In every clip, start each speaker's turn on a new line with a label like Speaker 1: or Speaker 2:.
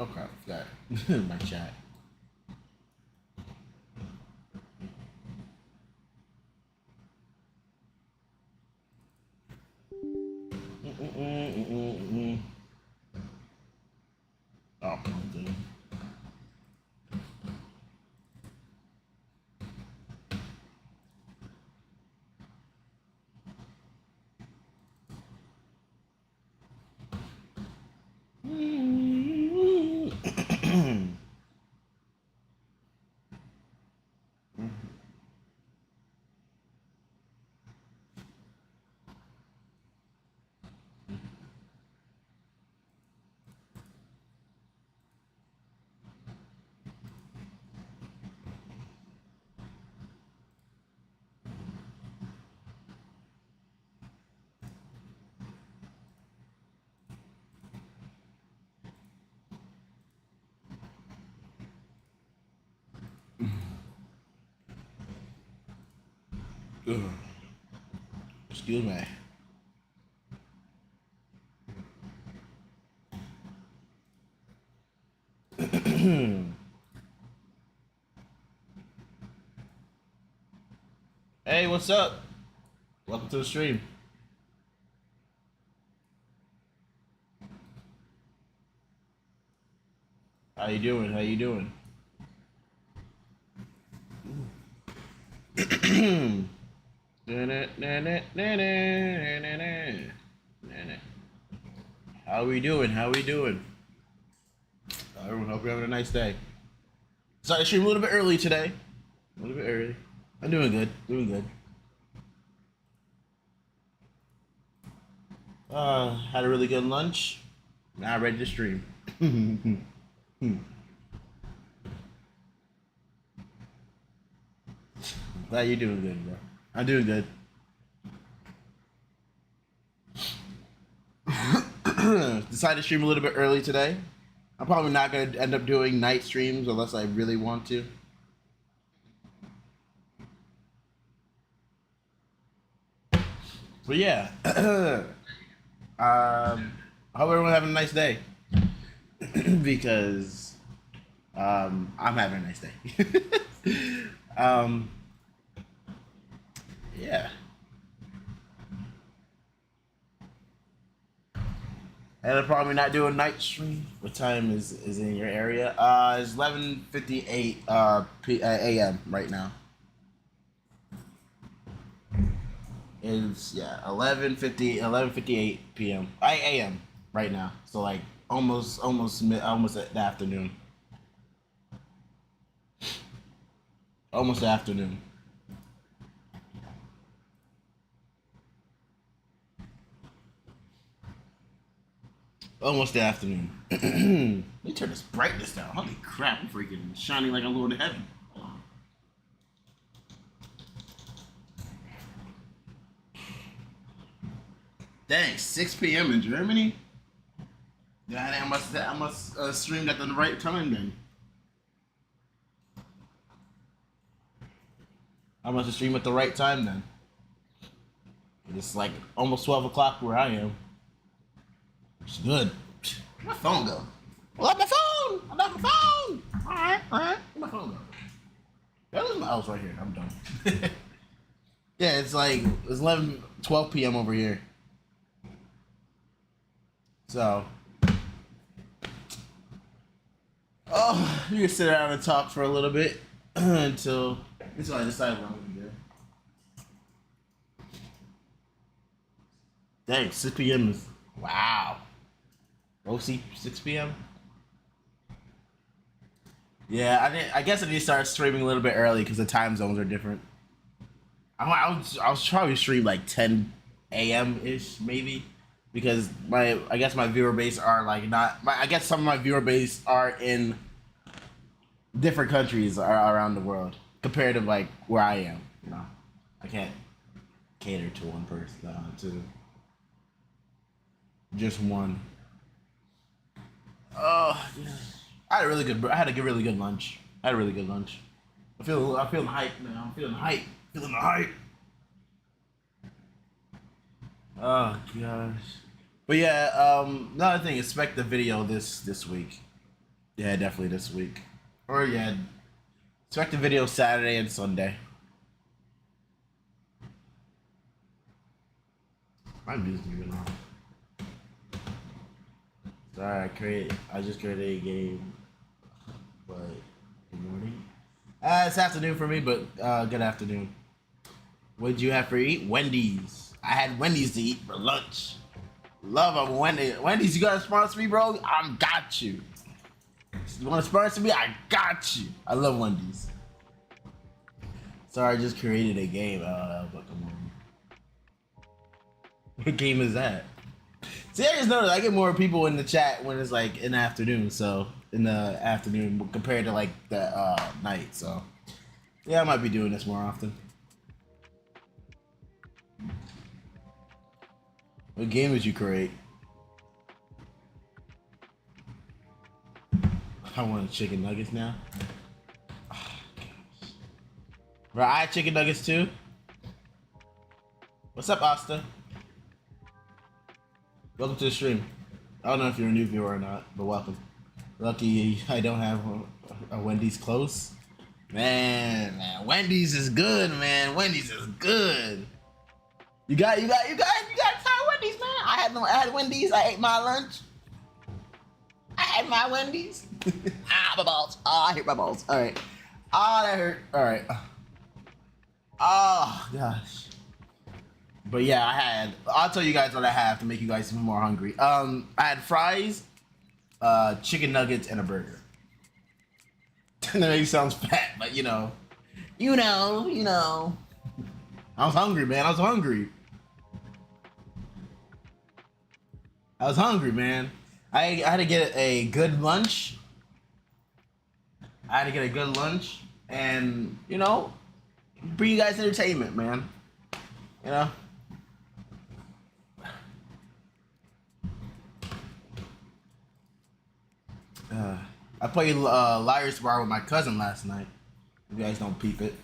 Speaker 1: Okay, that my chat. Oh, dude. Excuse me. Hey, what's up? Welcome to the stream. How you doing? How you doing? How we doing? How we doing? Everyone, hope you're having a nice day. Sorry, I streamed a little bit early today. A little bit early. I'm doing good. Doing good. Had a really good lunch. Now ready to stream. Glad you're doing good, bro. I'm doing good. Decided to stream a little bit early today. I'm probably not going to end up doing night streams unless I really want to. But yeah, I hope everyone having a nice day because I'm having a nice day. Yeah. And I'm probably not doing night stream. What time is in your area? It's 11:58 a.m. right now. It's 11:58 p.m. a.m. right now. So like almost at the afternoon. Almost the afternoon. Almost the afternoon. Let me turn this brightness down. Holy crap, I'm freaking shining like I'm going to heaven. Dang, 6 p.m. in Germany? Yeah, I must stream at the right time then. I must have streamed at the right time then. It's like almost 12 o'clock where I am. It's good. Where'd my phone go? Where's my phone? I got my phone. Alright. Where'd my phone go? That was my house right here. I'm done. Yeah, it's 12 p.m. over here. So, you can sit down and talk for a little bit until I decide what I'm gonna do. Dang, 6 p.m. is wow. OC 6 p.m. Yeah, I guess I need to start streaming a little bit early because the time zones are different. I'll probably stream like 10 a.m. ish maybe because I guess my viewer base are like not. I guess some of my viewer base are in different countries around the world compared to like where I am. You know, I can't cater to one person to just one. Oh, yeah. I had a really good lunch. I had a really good lunch. I'm feeling hype now. I'm feeling hype. Feeling the hype. Oh gosh. But yeah, another thing, expect the video this week. Yeah, definitely this week. Or yeah, expect the video Saturday and Sunday. My music even on. Sorry, I just created a game, but good morning. It's afternoon for me, but good afternoon. What did you have for eat? Wendy's. I had Wendy's to eat for lunch. Love a Wendy's. Wendy's, you gotta sponsor me, bro? I got you. You wanna sponsor me? I got you. I love Wendy's. Sorry, I just created a game. But come on. What game is that? See, I just noticed I get more people in the chat when it's like in the afternoon. So in the afternoon compared to like the night. So yeah, I might be doing this more often. What game did you create? I want chicken nuggets now. Oh, gosh. Bro, I had chicken nuggets too. What's up, Asta? Welcome to the stream. I don't know if you're a new viewer or not, but welcome. Lucky I don't have a Wendy's close. Man, Wendy's is good, man. Wendy's is good. You got to try Wendy's, man. I had Wendy's. I ate my lunch. I had my Wendy's. My balls. Oh, I hit my balls. All right. Oh, that hurt. All right. Oh gosh. But yeah, I'll tell you guys what I have to make you guys more hungry. I had fries, chicken nuggets, and a burger. That maybe sounds fat, but you know. I was hungry, man. I was hungry, man. I had to get a good lunch. And, bring you guys entertainment, man. You know? I played Liar's Bar with my cousin last night. If you guys don't peep it.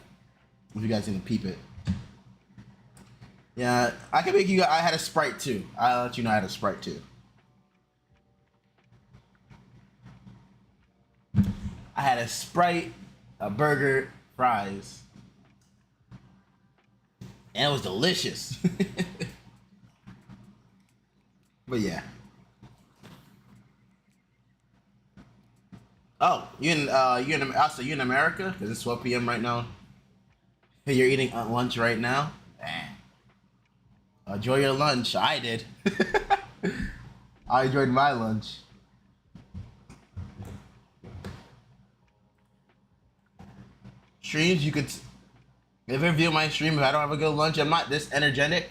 Speaker 1: If you guys didn't peep it. Yeah, I can make you. I had a Sprite too. I'll let you know I had a Sprite too. I had a Sprite, a burger, fries, and it was delicious. But yeah. Oh, you in America? Cause it's 12 p.m. right now. Hey, you're eating lunch right now. Enjoy your lunch. I did. I enjoyed my lunch. Streams, you could. If you view my stream, if I don't have a good lunch, I'm not this energetic.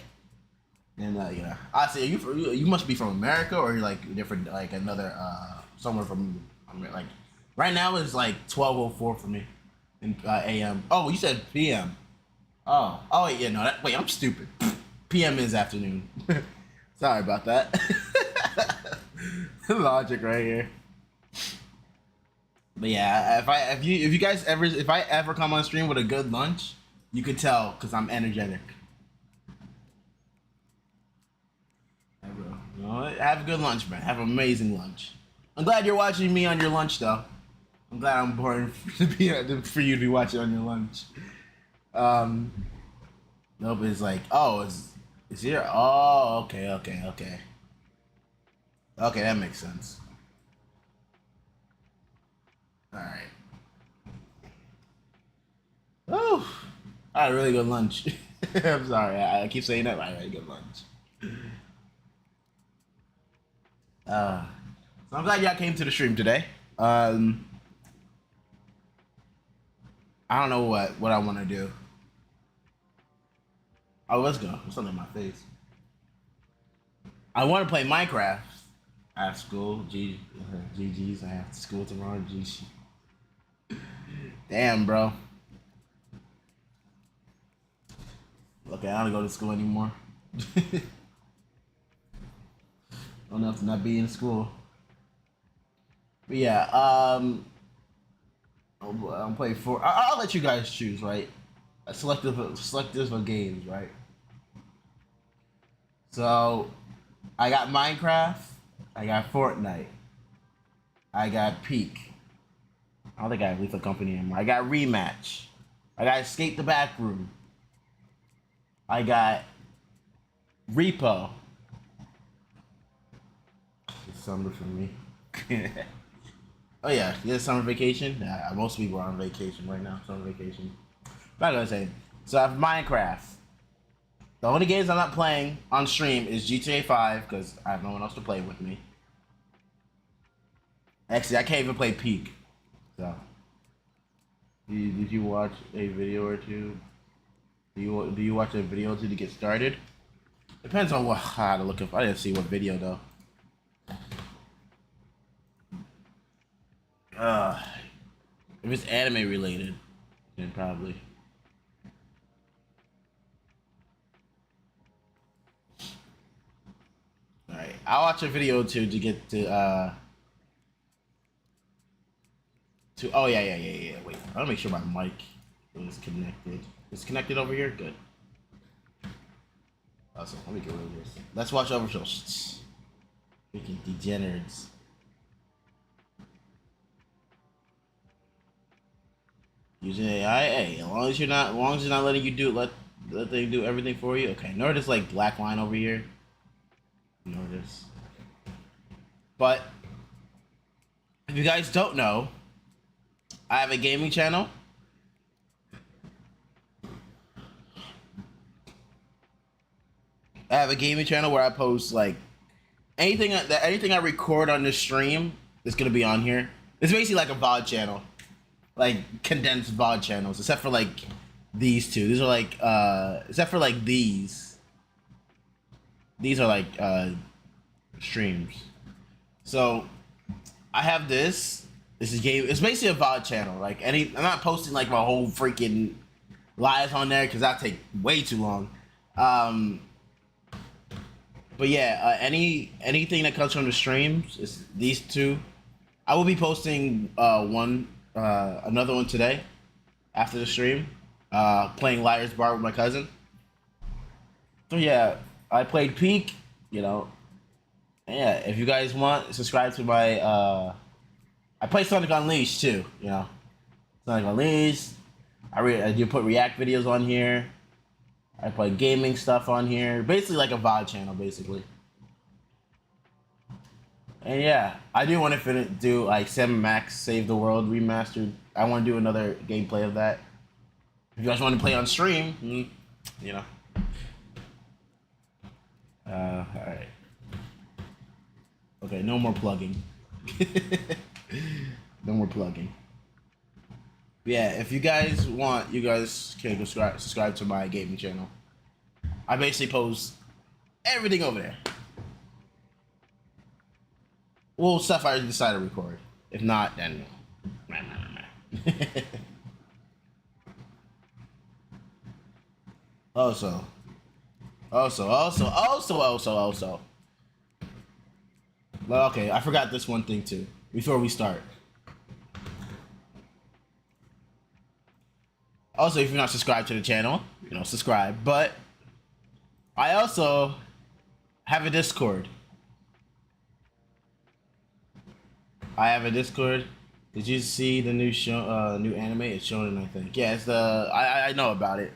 Speaker 1: And yeah, I say you must be from America or you're like different, like another somewhere from like. Right now it's like 12:04 for me in a.m. Oh, you said p.m. Oh, wait, yeah, no, wait, I'm stupid. PM is afternoon. Sorry about that. Logic right here. But yeah, if I ever come on stream with a good lunch, you could tell because I'm energetic. Hey, bro. You know what? Have a good lunch, man. Have an amazing lunch. I'm glad you're watching me on your lunch, though. I'm glad I'm born for you to be watching on your lunch. Nope, it's like, oh, is here? Oh, okay. Okay, that makes sense. All right. Oh, I had a really good lunch. I'm sorry, I keep saying that, but I had a good lunch. So I'm glad y'all came to the stream today. I don't know what I want to do. Oh, let's go. There's something in my face. I want to play Minecraft. I have school. GG's. I have school tomorrow. GG. Damn, bro. Okay, I don't go to school anymore. Enough to not be in school. But yeah, I'll play for. I'll let you guys choose, right? A selective of games, right? So, I got Minecraft. I got Fortnite. I got Peak. I don't think I have Lethal Company anymore. I got Rematch. I got Escape the Backroom. I got Repo. It's summer for me. Oh yeah, this summer vacation. Yeah, most people are on vacation right now. Summer vacation. Not gonna say. So I have Minecraft. The only games I'm not playing on stream is GTA 5 because I have no one else to play with me. Actually, I can't even play Peak. So, did you watch a video or two? Do you watch a video or two to get started? Depends on how to look up. I didn't see what video though. If it's anime related, then probably. All right, I'll watch a video or two to get to. Oh yeah. Wait, I want to make sure my mic is connected. It's connected over here. Good. Awesome. Let me get rid of this. Let's watch Overshow. Freaking degenerates. Using AI, hey, as long as you're not letting you let they do everything for you. Okay, ignore this like black line over here. Ignore this. But if you guys don't know, I have a gaming channel. I have a gaming channel where I post like anything I record on this stream is gonna be on here. It's basically like a VOD channel, like condensed VOD channels, except for like these two. These are like except for like these. These are like streams. So I have this. This is game. It's basically a VOD channel. Like I'm not posting like my whole freaking lives on there because that take way too long. But yeah, anything that comes from the streams is these two. I will be posting another one today after the stream. Playing Liar's Bar with my cousin. So yeah, I played Peak. You know, yeah. If you guys want, subscribe to my. I play Sonic Unleashed too. You know, Sonic Unleashed. I do put React videos on here. I play gaming stuff on here. Basically like a VOD channel, basically. And yeah, I do want to do like 7 Max Save the World Remastered. I want to do another gameplay of that. If you guys want to play on stream, you know. Alright. Okay, no more plugging. No more plugging. Yeah, if you guys want, you guys can subscribe to my gaming channel. I basically post everything over there. Well, stuff I decide to record. If not, then also. Well, okay, I forgot this one thing too. Before we start. Also, if you're not subscribed to the channel, you know, subscribe. But I also have a Discord. Did you see the new show, new anime? It's shonen, I think. Yeah, it's the. I know about it.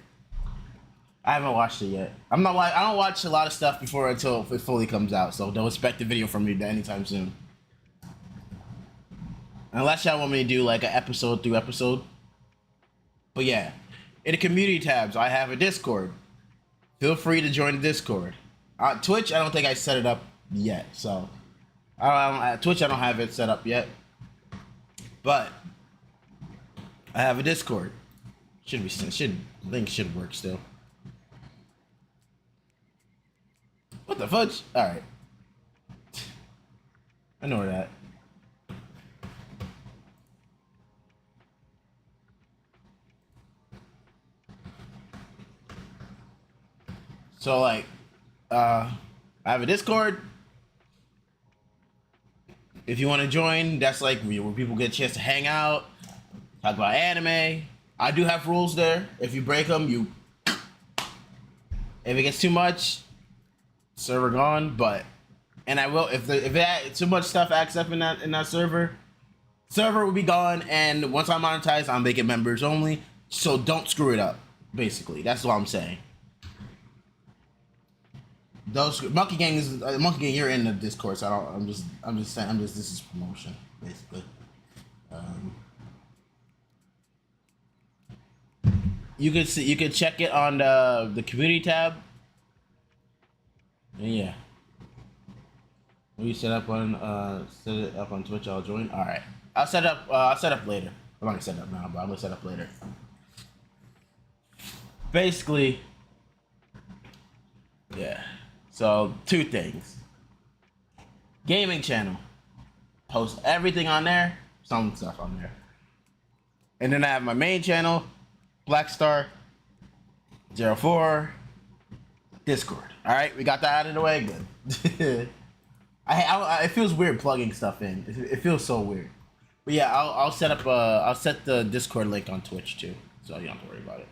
Speaker 1: I haven't watched it yet. I don't watch a lot of stuff until it fully comes out. So don't expect a video from me anytime soon. Unless y'all want me to do like an episode through episode. But yeah, in the community tabs, I have a Discord. Feel free to join the Discord. Twitch, I don't think I set it up yet. So, Twitch, I don't have it set up yet. But I have a Discord. I think should work still. What the fudge? All right. I know where that. So like, I have a Discord. If you want to join, that's like where people get a chance to hang out, talk about anime. I do have rules there. If you break them, if it gets too much, server gone. But I will if too much stuff acts up in that server, server will be gone, and once I monetize, I'm making members only. So don't screw it up. Basically, that's what I'm saying. Those monkey gang is monkey gang. You're in the Discord, so I don't. I'm just saying. This is promotion, basically. Um, you could see. You could check it on the community tab. And yeah. When you set it up on Twitch, I'll join. All right. I'll set up. I'll set up later. I'm not gonna set up now, but I'm gonna set up later. Basically, yeah. So 2 things. Gaming channel. Post everything on there. Some stuff on there. And then I have my main channel, Blackstar04, Discord. All right, we got that out of the way. Good. It feels weird plugging stuff in. It feels so weird. But yeah, I'll set up. I'll set the Discord link on Twitch too, so you don't have to worry about it.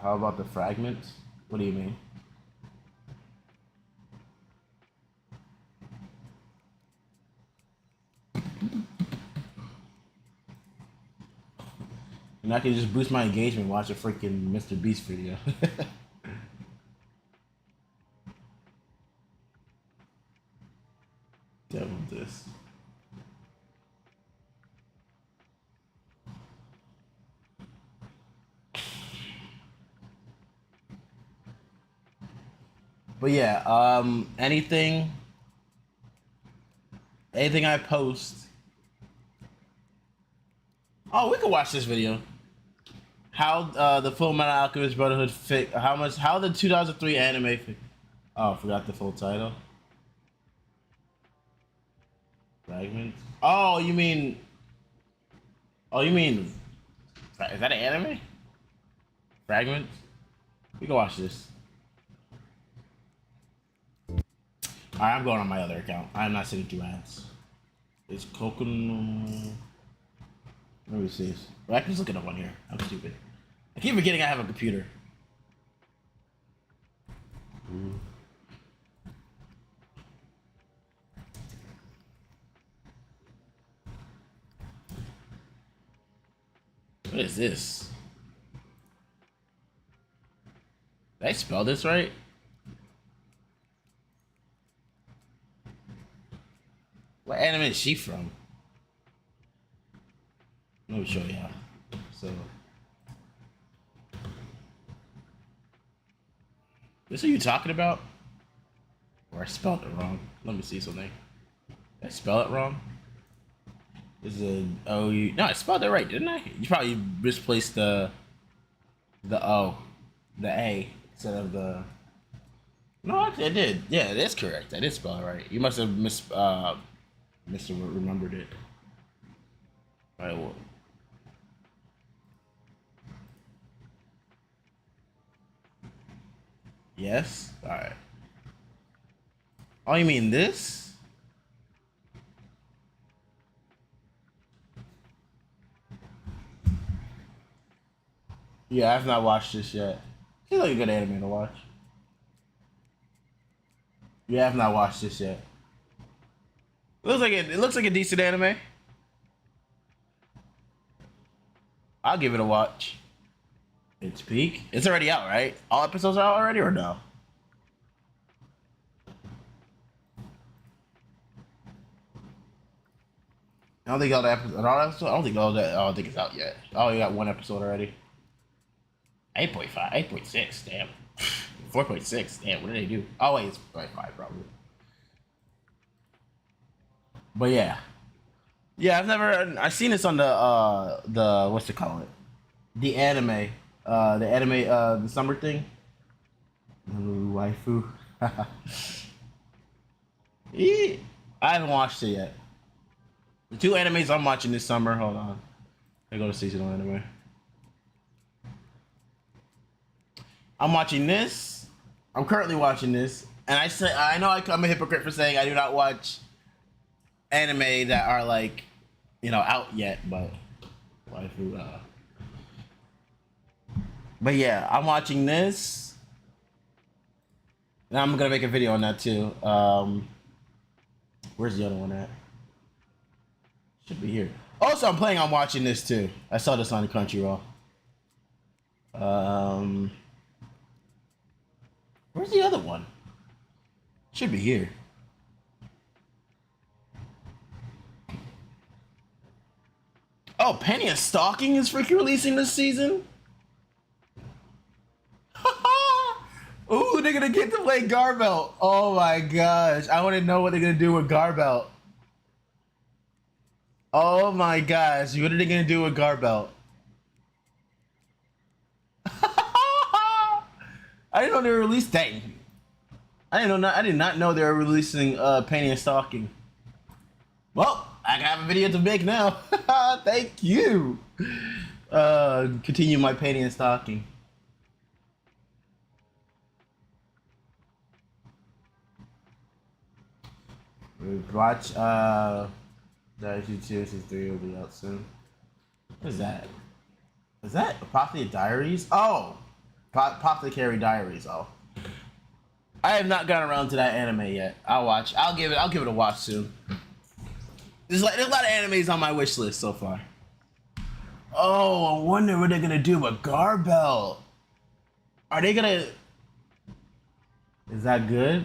Speaker 1: How about the fragments? What do you mean? And I can just boost my engagement and watch a freaking Mr. Beast video. Devil this. But yeah, anything I post. Oh, we could watch this video. How the Full Metal Alchemist Brotherhood fit? How the 2003 anime fit? Oh, I forgot the full title. Fragments. Oh, you mean? Is that an anime? Fragments. We can watch this. Alright, I'm going on my other account. I'm not sitting through ads. It's Coconut. Let me see. Well, I can just look it up on here. I'm stupid. I keep forgetting I have a computer. What is this? Did I spell this right? What anime is she from? Let me show you. So, this are you talking about? Or I spelled it wrong. Let me see something. Did I spell it wrong? This is a O U. No, I spelled it right, didn't I? You probably misplaced the O, the A instead of the. No, actually, I did. Yeah, it is correct. I did spell it right. You must have remembered it. All right. Well. Yes. All right. Oh, you mean this? Yeah, I've not watched this yet. Seems like a good anime to watch. Yeah, I've not watched this yet. It looks like a decent anime. I'll give it a watch. It's peak. It's already out, right? All episodes are out already, or no? I don't think all the episodes. I don't think all that. I don't think it's out yet. Oh, you got 1 episode already. 8.5, 8.6. Damn. 4.6. Damn. What did they do? Oh wait, it's 0.5 probably. But yeah, I've seen this on the what's it call it? The anime. The summer thing. Ooh, waifu. I haven't watched it yet. The 2 animes I'm watching this summer. Hold on. I go to seasonal anime. I'm watching this. I'm currently watching this, and I know I'm a hypocrite for saying I do not watch anime that are like, out yet, but waifu. But yeah, I'm watching this. And I'm gonna make a video on that too. Where's the other one at? Should be here. Also, I'm planning on watching this too. I saw this on Crunchyroll. Where's the other one? Should be here. Oh, Penny and Stalking is freaking releasing this season? Ooh, they're gonna get to play Garbelt. Oh my gosh. I wanna know what they're gonna do with Garbelt. Oh my gosh. What are they gonna do with Garbelt? I didn't know they were releasing. Dang. I did not know they were releasing Penny and Stalking. Well, I have a video to make now. Thank you. Continue my Penny and Stalking. Watch jujutsu season 3 will be out soon. What is that? Is that Apothecary Diaries? Oh, Apothecary Diaries. Oh, I have not gotten around to that anime yet. I'll watch. I'll give it a watch soon. There's a lot of animes on my wish list so far. Oh, I wonder what they're gonna do with Garbelt. Are they gonna? Is that good?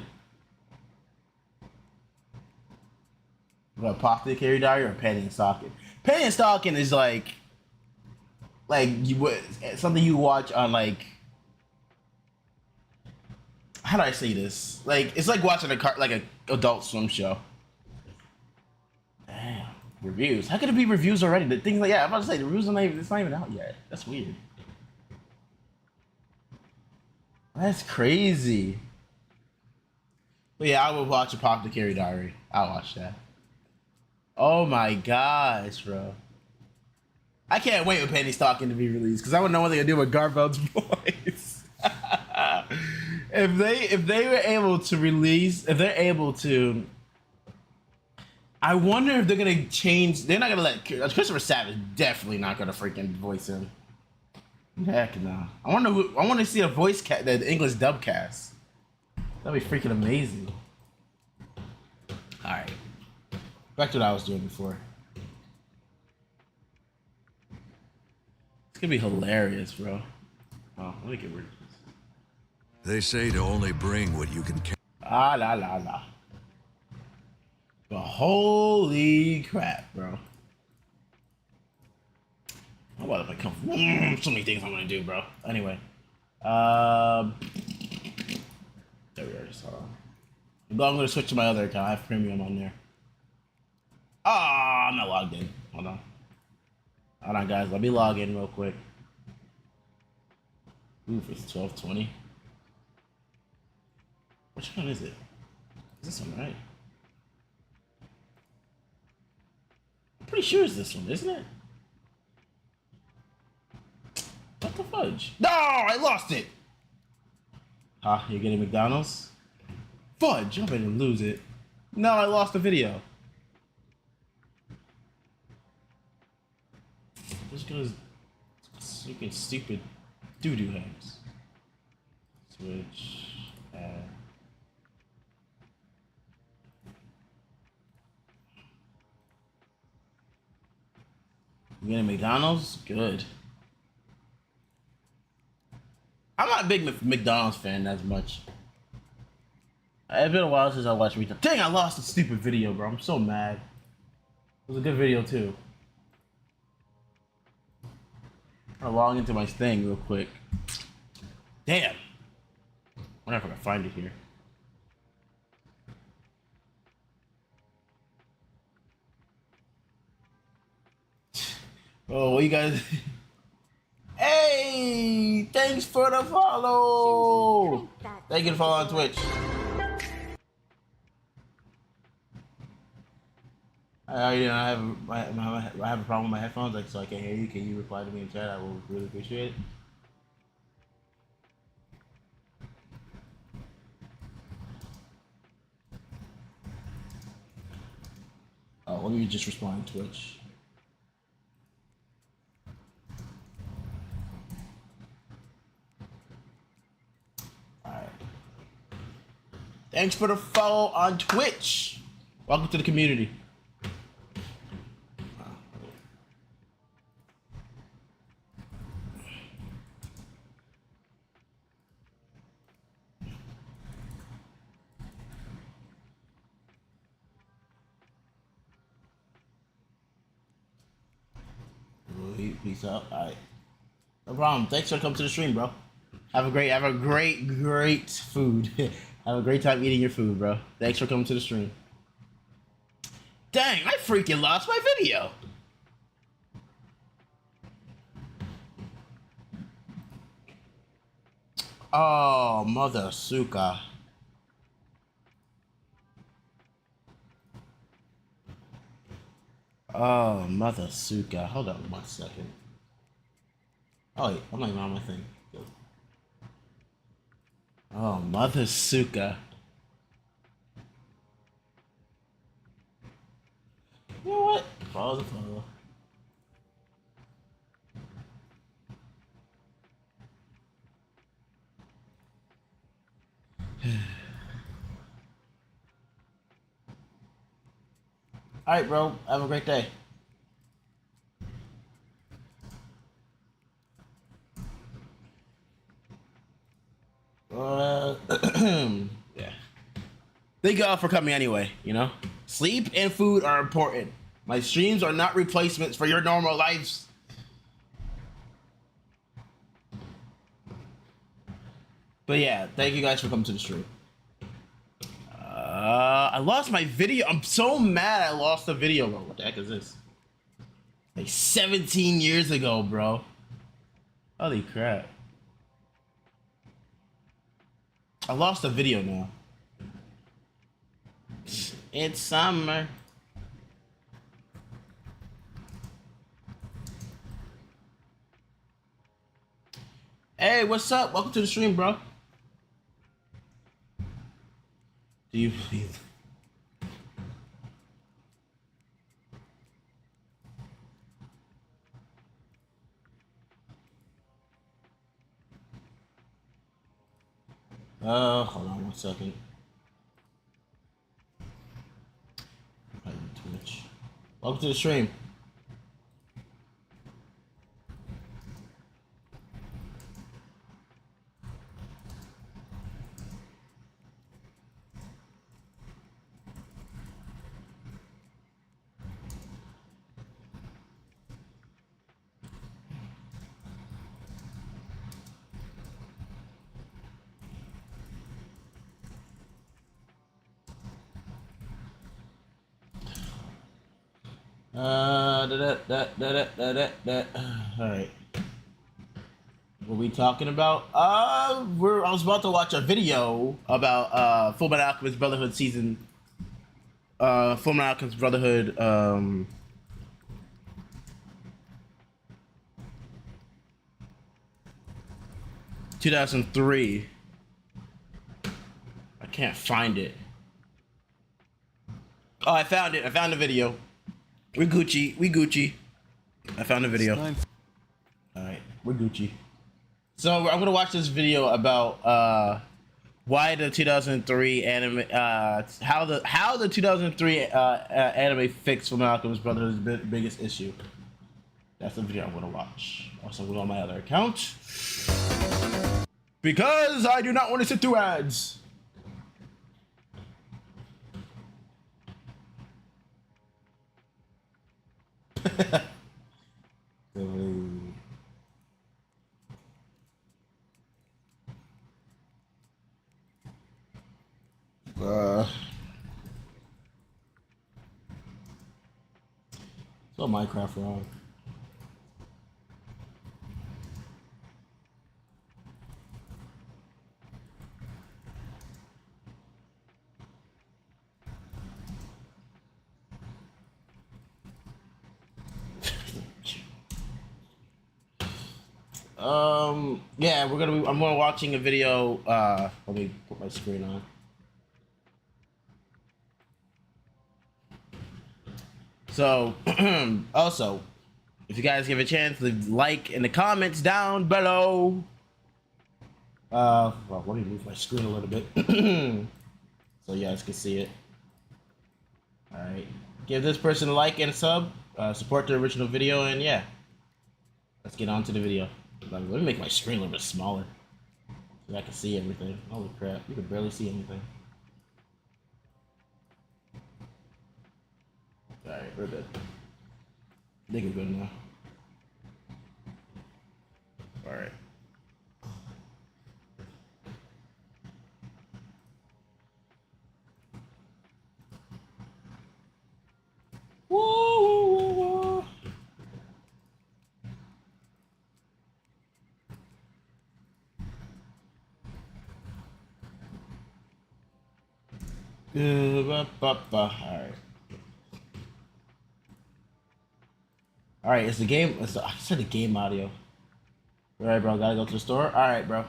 Speaker 1: What, Apothecary Diary or Penny and Stalking? Penny and Stalking is like something you watch on like. How do I say this? Like it's like watching a Adult Swim show. Damn, reviews. How could it be reviews already? The things like I'm about to say the reviews are not even, it's not even out yet. That's weird. That's crazy. But yeah, I will watch Apothecary Diary. I'll watch that. Oh my gosh, bro. I can't wait for Penny Stalking to be released because I want to know what they're gonna do with Garbelt's voice. if they were able to release, if they're able to, I wonder if they're gonna change. They're not gonna let Christopher Savage definitely not gonna freaking voice him. Heck no. I want to see a voice cast, the English dub cast. That'd be freaking amazing. All right. Back to what I was doing before. It's gonna be hilarious, bro. Oh, let me get rid of this.
Speaker 2: They say to only bring what you can carry.
Speaker 1: Ah, la, la, la. But holy crap, bro. I'm about to become so many things I'm gonna do, bro. Anyway. There we are, just hold on. I'm gonna switch to my other account. I have premium on there. I'm not logged in. Hold on. Hold on, guys. Let me log in real quick. Oof, it's 12:20. Which one is it? Is this one right? I'm pretty sure it's this one, isn't it? What the fudge? No, I lost it! Ah, you're getting McDonald's? Fudge, I'm gonna lose it. No, I lost the video. Just goes freaking stupid doo-doo heads. Switch. You getting McDonald's? Good. I'm not a big McDonald's fan as much. It's been a while since I watched retail. Dang, I lost the stupid video, bro. I'm so mad. It was a good video too. I'm gonna log into my thing real quick. Damn. I wonder if I can find it here. Oh, what you guys? Hey, thanks for the follow. Thank you for follow on Twitch. I have a problem with my headphones, like so I can't hear you. Can you reply to me in chat? I will really appreciate it. Oh, let me just respond on Twitch. Alright. Thanks for the follow on Twitch. Welcome to the community. Peace out. All right. No problem. Thanks for coming to the stream, bro. Have a great food. Have a great time eating your food, bro. Thanks for coming to the stream. Dang, I freaking lost my video. Oh, mother suka. Oh, mother suka. Hold on 1 second. Oh, wait, I'm not even on my thing. Oh, mother suka. You know what? Follow the flow. Alright, bro. Have a great day. Yeah. Thank y'all for coming anyway, you know? Sleep and food are important. My streams are not replacements for your normal lives. But yeah, thank you guys for coming to the stream. I lost my video. I'm so mad I lost the video, bro. What the heck is this? Like 17 years ago, bro. Holy crap. I lost the video now. It's summer. Hey, what's up? Welcome to the stream, bro. Do you believe? Hold on 1 second. Twitch. Welcome to the stream. Alright. What are we talking about? I was about to watch a video about Fullmetal Alchemist Brotherhood season. Fullmetal Alchemist Brotherhood 2003. I can't find it. Oh, I found it. I found the video. We're Gucci. We Gucci. I found the video. Alright, we're Gucci. So I'm gonna watch this video about why the 2003 anime, how the 2003 anime fixed Fullmetal Alchemist Brotherhood's biggest issue. That's the video I'm gonna watch. Also, go on my other account because I do not want to sit through ads. So Minecraft wrong. Yeah, I'm gonna watching a video. Let me put my screen on. So, also, if you guys give a chance, leave a like in the comments down below. Well, let me move my screen a little bit so you guys can see it. All right, give this person a like and a sub. Support the original video, and yeah, let's get on to the video. Let me make my screen a little bit smaller so I can see everything. Holy crap, you can barely see anything. Alright, we're good. I think we're good now. All right. Woo, woo, woo, woo. All right. All right. It's the game. I said the game audio. All right, bro. Gotta go to the store. All right, bro.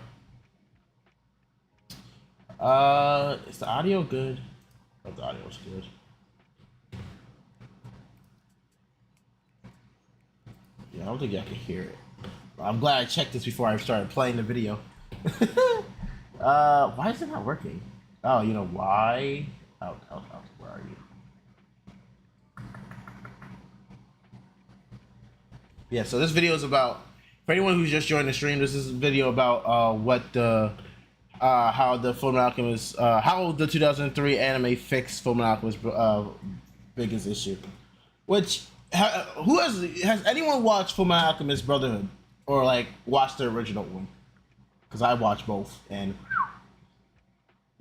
Speaker 1: Is the audio good? Oh, the audio's good. Yeah, I don't think I can hear it. I'm glad I checked this before I started playing the video. Why is it not working? Oh, you know why? Out. Where are you? Yeah, so this video is about, for anyone who's just joined the stream, this is a video about how the Fullmetal Alchemist, how the 2003 anime fixed Fullmetal Alchemist biggest issue. Which, who has anyone watched Fullmetal Alchemist Brotherhood? Or like watched the original one? Because I watched both, and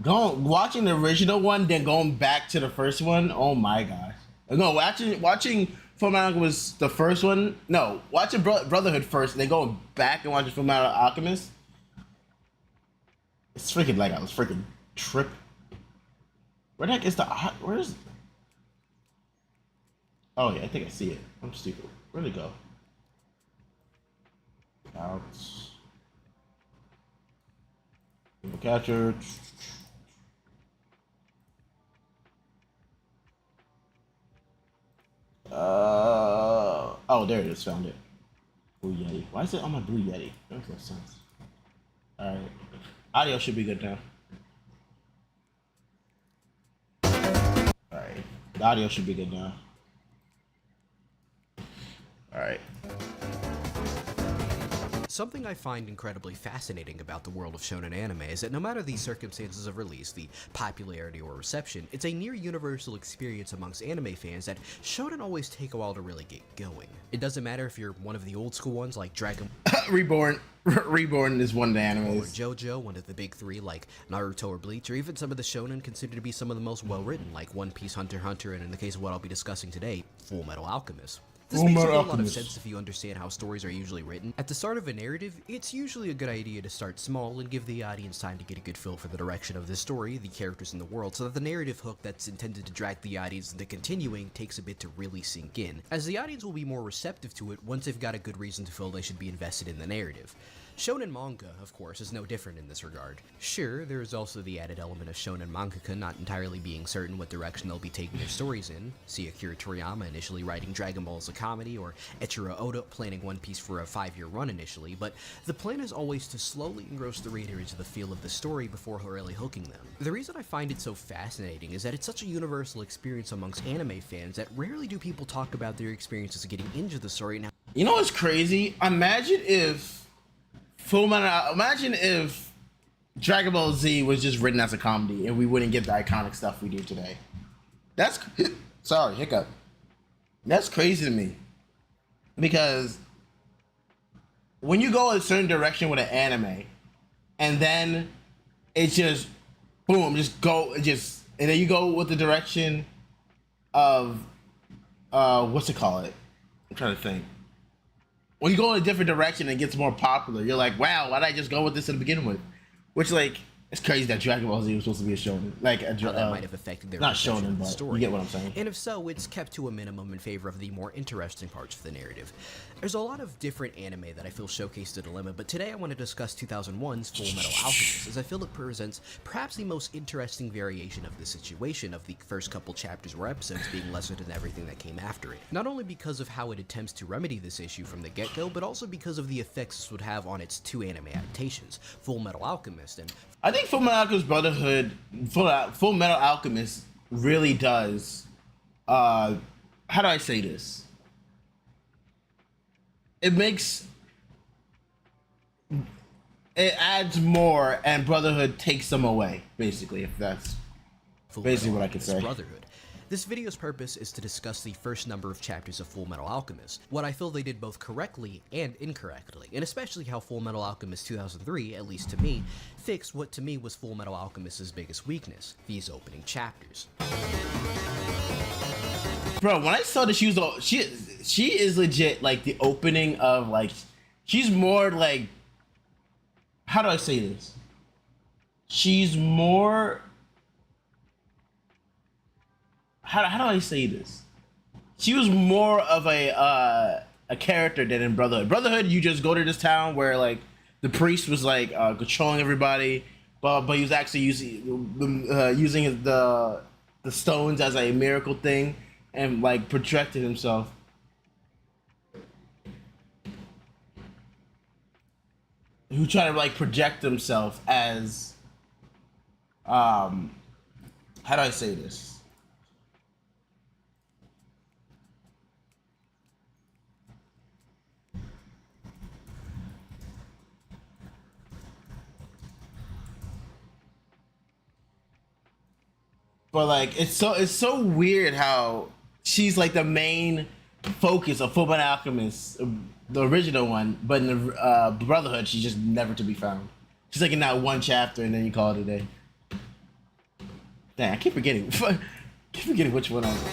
Speaker 1: watching the original one, then going back to the first one, oh my gosh. No, watching Fullmetal Alchemist the first one, no, watching Brotherhood first, and then going back and watching Fullmetal Alchemist, it's freaking like I was freaking trip. Where the heck is where's? Oh yeah, I think I see it. I'm stupid. Where'd it go? Out. Catcher. Oh, there it is. Found it. Blue Yeti. Why is it on my Blue Yeti? That makes no sense. All right. Audio should be good now. All right. The audio should be good now. All right.
Speaker 3: Something I find incredibly fascinating about the world of shonen anime is that no matter the circumstances of release, the popularity or reception, it's a near universal experience amongst anime fans that shonen always take a while to really get going. It doesn't matter if you're one of the old school ones like Dragon
Speaker 1: Reborn is one of the animes.
Speaker 3: or JoJo, one of the big three like Naruto or Bleach, or even some of the shonen considered to be some of the most well-written like One Piece, Hunter x Hunter, and in the case of what I'll be discussing today, Fullmetal Alchemist. This makes a whole lot of sense if you understand how stories are usually written. At the start of a narrative, it's usually a good idea to start small and give the audience time to get a good feel for the direction of the story, the characters, and the world, so that the narrative hook that's intended to drag the audience into continuing takes a bit to really sink in, as the audience will be more receptive to it once they've got a good reason to feel they should be invested in the narrative. Shonen manga, of course, is no different in this regard. Sure, there is also the added element of shonen mangaka not entirely being certain what direction they'll be taking their stories in. See Akira Toriyama initially writing Dragon Ball as a comedy, or Eiichiro Oda planning One Piece for a 5-year run initially, but the plan is always to slowly engross the reader into the feel of the story before really hooking them. The reason I find it so fascinating is that it's such a universal experience amongst anime fans that rarely do people talk about their experiences getting into the story and how—
Speaker 1: You know what's crazy? Imagine if Dragon Ball Z was just written as a comedy and we wouldn't get the iconic stuff we do today. That's sorry, hiccup. That's crazy to me. Because when you go a certain direction with an anime and then it's just boom, and then you go with the direction of what's it called? I'm trying to think. When you go in a different direction and it gets more popular, you're like, wow, why did I just go with this to begin with? Which, like, it's crazy that Dragon Ball Z was supposed to be a shonen. Like,
Speaker 3: that might have affected their
Speaker 1: not
Speaker 3: perception
Speaker 1: shonen,
Speaker 3: of the
Speaker 1: but
Speaker 3: story.
Speaker 1: you get what I'm saying.
Speaker 3: And if so, it's kept to a minimum in favor of the more interesting parts of the narrative. There's a lot of different anime that I feel showcase the dilemma, but today I want to discuss 2001's Fullmetal Alchemist, as I feel it presents perhaps the most interesting variation of the situation of the first couple chapters or episodes being lesser than everything that came after it. Not only because of how it attempts to remedy this issue from the get-go, but also because of the effects this would have on its two anime adaptations, Fullmetal Alchemist and
Speaker 1: I think Fullmetal Alchemist Brotherhood, Fullmetal Alchemist really does, how do I say this? It adds more and Brotherhood takes them away, basically, if that's basically what I could say.
Speaker 3: Brotherhood. This video's purpose is to discuss the first number of chapters of Full Metal Alchemist, what I feel they did both correctly and incorrectly, and especially how Full Metal Alchemist 2003, at least to me, fixed what to me was Full Metal Alchemist's biggest weakness, these opening chapters.
Speaker 1: Bro, when I saw that she is legit like the opening of like, she's more like, how do I say this? She's more, how do I say this? She was more of a character than in Brotherhood. Brotherhood, you just go to this town where like the priest was like controlling everybody, but he was actually using the stones as a miracle thing and like projected himself. Who tried to like project himself as how do I say this? But like it's so weird how she's like the main focus of Fullmetal Alchemist, the original one, but in the Brotherhood she's just never to be found. She's like in that one chapter and then you call it a day. Dang, I keep forgetting. Keep forgetting which one I was.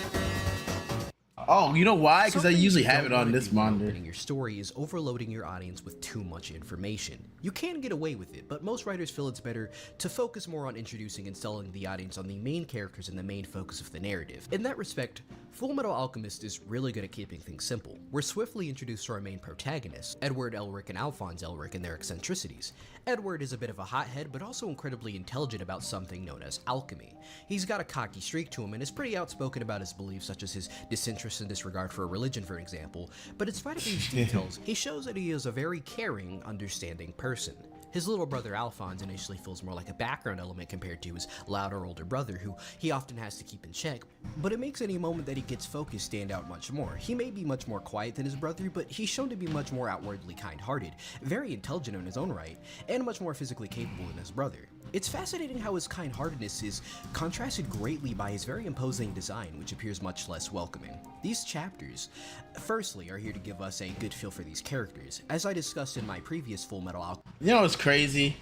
Speaker 1: Oh, you know why? Because I usually have it on this monitor.
Speaker 3: Opening your story is overloading your audience with too much information. You can get away with it, but most writers feel it's better to focus more on introducing and selling the audience on the main characters and the main focus of the narrative. In that respect, Fullmetal Alchemist is really good at keeping things simple. We're swiftly introduced to our main protagonists, Edward Elric and Alphonse Elric, and their eccentricities. Edward is a bit of a hothead, but also incredibly intelligent about something known as alchemy. He's got a cocky streak to him and is pretty outspoken about his beliefs, such as his disinterest and disregard for a religion, for example, but in spite of these details, he shows that he is a very caring, understanding person. His little brother Alphonse initially feels more like a background element compared to his louder older brother, who he often has to keep in check, but it makes any moment that he gets focused stand out much more. He may be much more quiet than his brother, but he's shown to be much more outwardly kind-hearted, very intelligent in his own right, and much more physically capable than his brother. It's fascinating how his kind-heartedness is contrasted greatly by his very imposing design, which appears much less welcoming. These chapters, firstly, are here to give us a good feel for these characters. As I discussed in my previous Fullmetal Alchemist.
Speaker 1: You know what's crazy?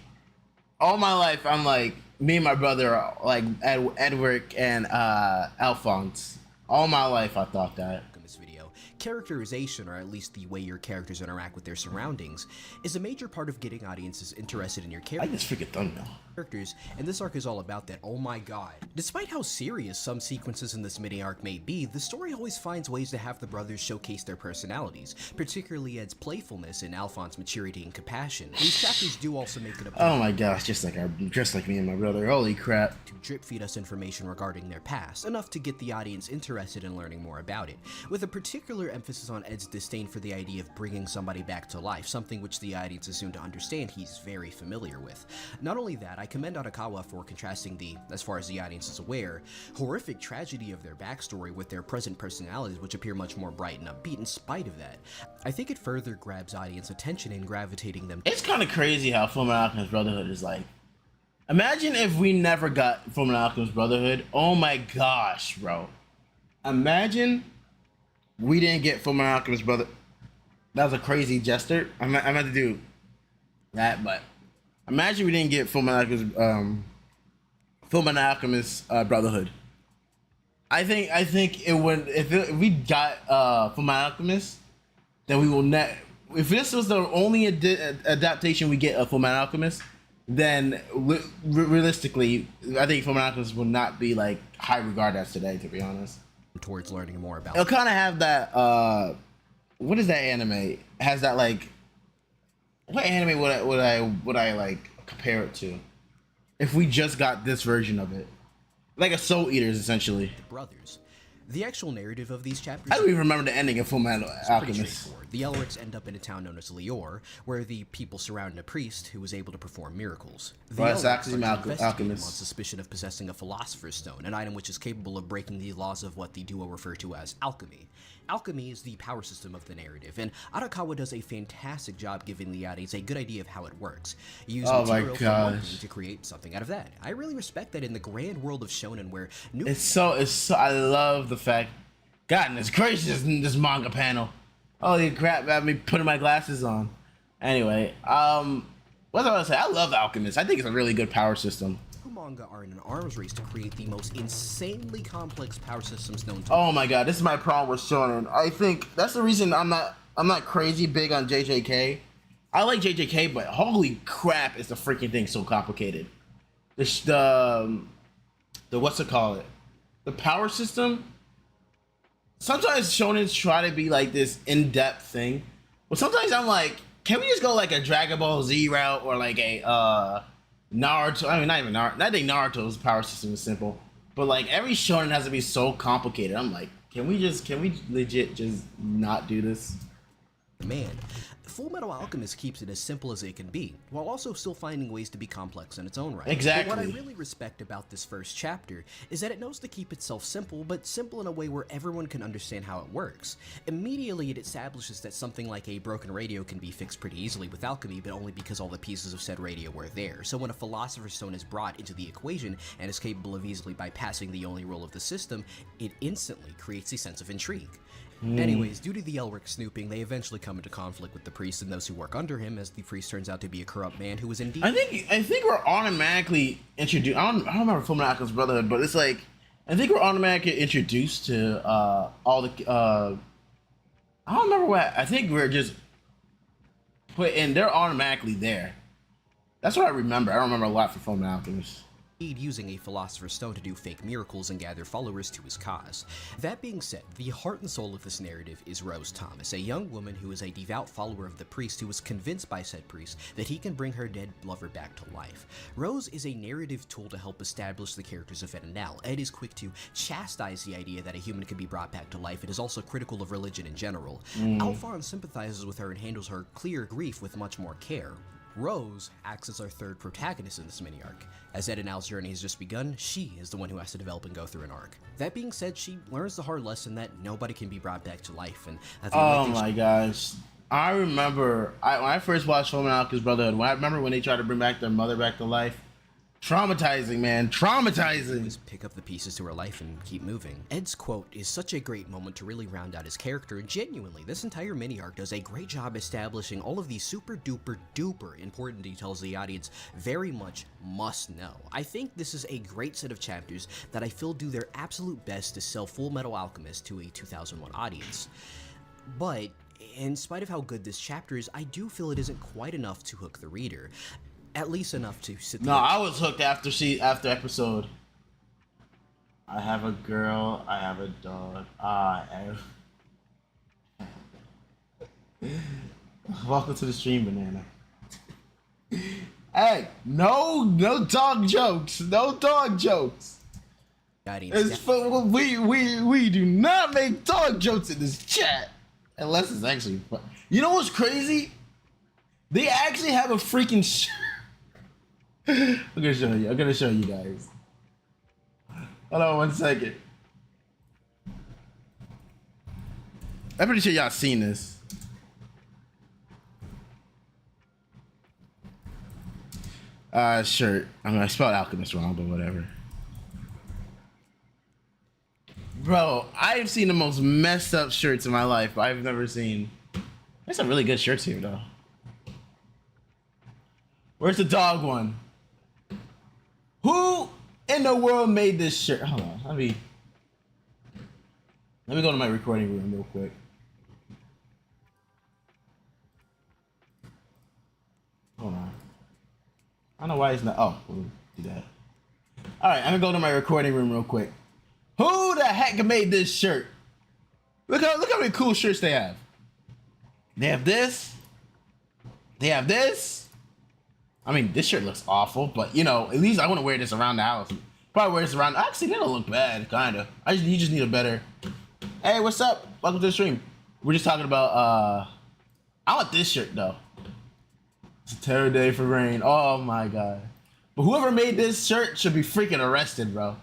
Speaker 1: All my life, I'm like, me and my brother are like Edward and Alphonse. All my life, I thought that.
Speaker 3: Video, characterization, or at least the way your characters interact with their surroundings, is a major part of getting audiences interested in your characters.
Speaker 1: I just freaking thumbnail.
Speaker 3: And this arc is all about that. Oh my god. Despite how serious some sequences in this mini arc may be, the story always finds ways to have the brothers showcase their personalities, particularly Ed's playfulness and Alphonse's maturity and compassion. These chapters do also make it a
Speaker 1: oh my gosh, just like me and my brother. Holy crap.
Speaker 3: To drip feed us information regarding their past, enough to get the audience interested in learning more about it, with a particular emphasis on Ed's disdain for the idea of bringing somebody back to life, something which the audience is soon to understand he's very familiar with. Not only that, I commend Arakawa for contrasting the, as far as the audience is aware, horrific tragedy of their backstory with their present personalities, which appear much more bright and upbeat in spite of that. I think it further grabs audience attention in gravitating them.
Speaker 1: It's kind of crazy how Fullmetal Alchemist Brotherhood is like. Imagine if we never got Fullmetal Alchemist Brotherhood. Oh my gosh, bro. Imagine we didn't get Fullmetal Alchemist Brotherhood. That was a crazy gesture. I meant to do that, but imagine we didn't get Fullmetal Alchemist Brotherhood. I think it would if we got Fullmetal Alchemist, then we will not. If this was the only adaptation we get of Fullmetal Alchemist, then realistically, I think Fullmetal Alchemist will not be like high regard as today. To be honest,
Speaker 3: towards learning more about.
Speaker 1: It'll kind of have that. What is that anime? It has that like. What anime would I like compare it to? If we just got this version of it, like a Soul Eaters essentially.
Speaker 3: The brothers. The actual narrative of these chapters...
Speaker 1: I don't even remember the ending of Full Metal Alchemist.
Speaker 3: The Elrics end up in a town known as Lior, where the people surround a priest who is able to perform miracles. The
Speaker 1: Well, it's
Speaker 3: Elrics
Speaker 1: actually
Speaker 3: are investigated
Speaker 1: Alchemist.
Speaker 3: on suspicion of possessing a Philosopher's Stone, an item which is capable of breaking the laws of what the duo refer to as alchemy. Alchemy is the power system of the narrative, and Arakawa does a fantastic job giving the audience a good idea of how it works. You use material from one thing to create something out of that. I really respect that in the grand world of shonen where
Speaker 1: It's so I love the fact, goodness gracious, this manga panel. Holy crap, got me putting my glasses on. Anyway, what was I gonna say? I love Alchemist. I think it's a really good power system.
Speaker 3: Manga are in an arms race to create the most insanely complex power systems known to
Speaker 1: Oh my god, this is my problem with shonen. I think that's the reason I'm not crazy big on JJK. I like JJK, but holy crap, is the freaking thing so complicated. The what's it called? The power system. Sometimes shonens try to be like this in-depth thing, but sometimes I'm like, can we just go like a Dragon Ball Z route or like a Naruto? I mean, not even Naruto. I think Naruto's power system is simple, but like every shonen has to be so complicated. I'm like, can we legit just not do this?
Speaker 3: man. Full Metal Alchemist keeps it as simple as it can be, while also still finding ways to be complex in its own right.
Speaker 1: Exactly.
Speaker 3: But what I really respect about this first chapter is that it knows to keep itself simple, but simple in a way where everyone can understand how it works. Immediately, it establishes that something like a broken radio can be fixed pretty easily with alchemy, but only because all the pieces of said radio were there. So when a Philosopher's Stone is brought into the equation and is capable of easily bypassing the only rule of the system, it instantly creates a sense of intrigue. Anyways, due to the Elric snooping, they eventually come into conflict with the priest and those who work under him, as the priest turns out to be a corrupt man who is indeed...
Speaker 1: I think we're automatically introduced... I don't remember Full Metal Alchemist Brotherhood, but it's like... I think we're automatically introduced to all the... I don't remember what... I think we're just put in... They're automatically there. That's what I remember. I don't remember a lot for Full Metal Alchemist.
Speaker 3: Using a Philosopher's Stone to do fake miracles and gather followers to his cause. That being said, the heart and soul of this narrative is Rose Thomas, a young woman who is a devout follower of the priest who was convinced by said priest that he can bring her dead lover back to life. Rose is a narrative tool to help establish the characters of Ed and Al. Ed is quick to chastise the idea that a human can be brought back to life and is also critical of religion in general. Alphonse sympathizes with her and handles her clear grief with much more care. Rose acts as our third protagonist in this mini-arc. As Ed and Al's journey has just begun, she is the one who has to develop and go through an arc. That being said, she learns the hard lesson that nobody can be brought back to life, and that's
Speaker 1: oh my gosh. I remember, when I first watched Full Metal Alchemist Brotherhood, I remember when they tried to bring back their mother back to life. Traumatizing, man. Traumatizing.
Speaker 3: Just pick up the pieces to her life and keep moving. Ed's quote is such a great moment to really round out his character, and genuinely, this entire mini-arc does a great job establishing all of these super duper duper important details the audience very much must know. I think this is a great set of chapters that I feel do their absolute best to sell Full Metal Alchemist to a 2001 audience. But in spite of how good this chapter is, I do feel it isn't quite enough to hook the reader. At least enough to sit there.
Speaker 1: No, I was hooked after episode. I have a girl, I have a dog, Welcome to the stream, Banana. Hey, no dog jokes. No dog jokes. We do not make dog jokes in this chat. Unless it's actually fun. You know what's crazy? They actually have a freaking I'm gonna show you guys. Hold on 1 second. I'm pretty sure y'all seen this. Shirt. I spelled Alchemist wrong, but whatever. Bro, I've seen the most messed up shirts in my life, but I've never seen. There's some really good shirts here, though. Where's the dog one? Who in the world made this shirt? Hold on, let me go to my recording room real quick. Hold on. I don't know why it's not. Oh, we'll do that. All right, I'm gonna go to my recording room real quick. Who the heck made this shirt? Look how many cool shirts they have. They have this. They have this. I mean, this shirt looks awful, but you know, at least I want to wear this around the house. Probably Probably wears around. Actually, they don't look bad, kinda. You just need a better. Hey, what's up? Welcome to the stream. We're just talking about I want this shirt though. It's a terrible day for rain. Oh my god. But whoever made this shirt should be freaking arrested, bro.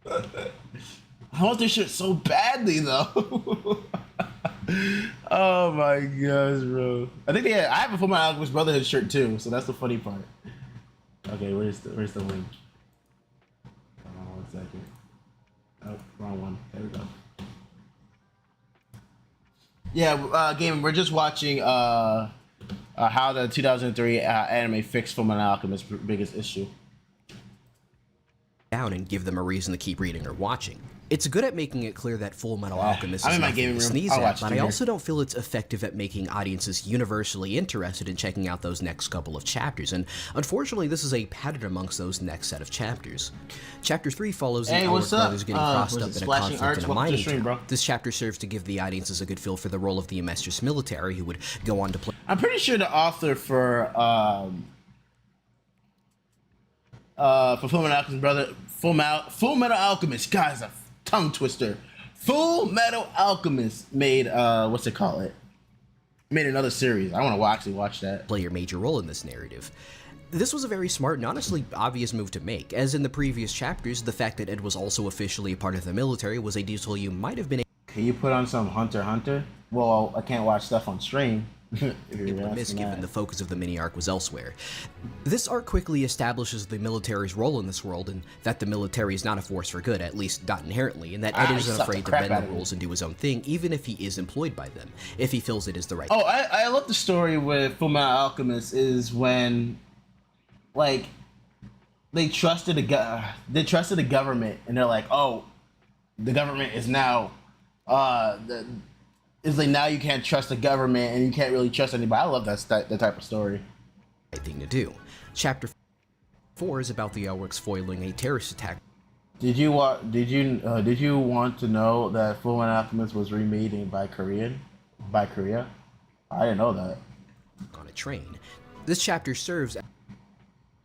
Speaker 1: I want this shirt so badly though. Oh my gosh, bro. I think I have a Fullmetal Alchemist Brotherhood shirt too, so that's the funny part. Okay, where's the link? Hold on 1 second. Oh, wrong one. There we go. Yeah, game. We're just watching how the 2003 anime fixed Fullmetal Alchemist's biggest issue.
Speaker 3: Down and give them a reason to keep reading or watching. It's good at making it clear that Full Metal Alchemist is nothing to sneeze at, but I also don't feel it's effective at making audiences universally interested in checking out those next couple of chapters, and unfortunately this is a pattern amongst those next set of chapters. Chapter 3 follows the Howard brothers getting crossed up in a conflict in a mining town. This chapter serves to give the audiences a good feel for the role of the Amestris military, who would go on to play.
Speaker 1: I'm pretty sure the author for Fullmetal Alchemist Fullmetal Alchemist, guys, a tongue twister. Fullmetal Alchemist made what's it called? It made another series. I want to actually watch that.
Speaker 3: Play a major role in this narrative. This was a very smart and honestly obvious move to make. As in the previous chapters, the fact that Ed was also officially a part of the military was a detail you might have been.
Speaker 1: Can you put on some Hunter x Hunter? Well, I can't watch stuff on stream.
Speaker 3: Given the focus of the mini arc was elsewhere. This arc quickly establishes the military's role in this world, and that the military is not a force for good, at least not inherently, and that Ed isn't afraid to bend the rules and do his own thing, even if he is employed by them, if he feels it is the right thing.
Speaker 1: I love the story with Fullmetal Alchemist is when, like, they trusted the government, and they're like, oh, the government is now it's like now you can't trust the government and you can't really trust anybody. I love that type of story.
Speaker 3: Right thing to do. Chapter 4 is about the Elrics foiling a terrorist attack.
Speaker 1: Did you want to know that Fullmetal Alchemist was remade by Korea? I didn't know that.
Speaker 3: On a train. This chapter serves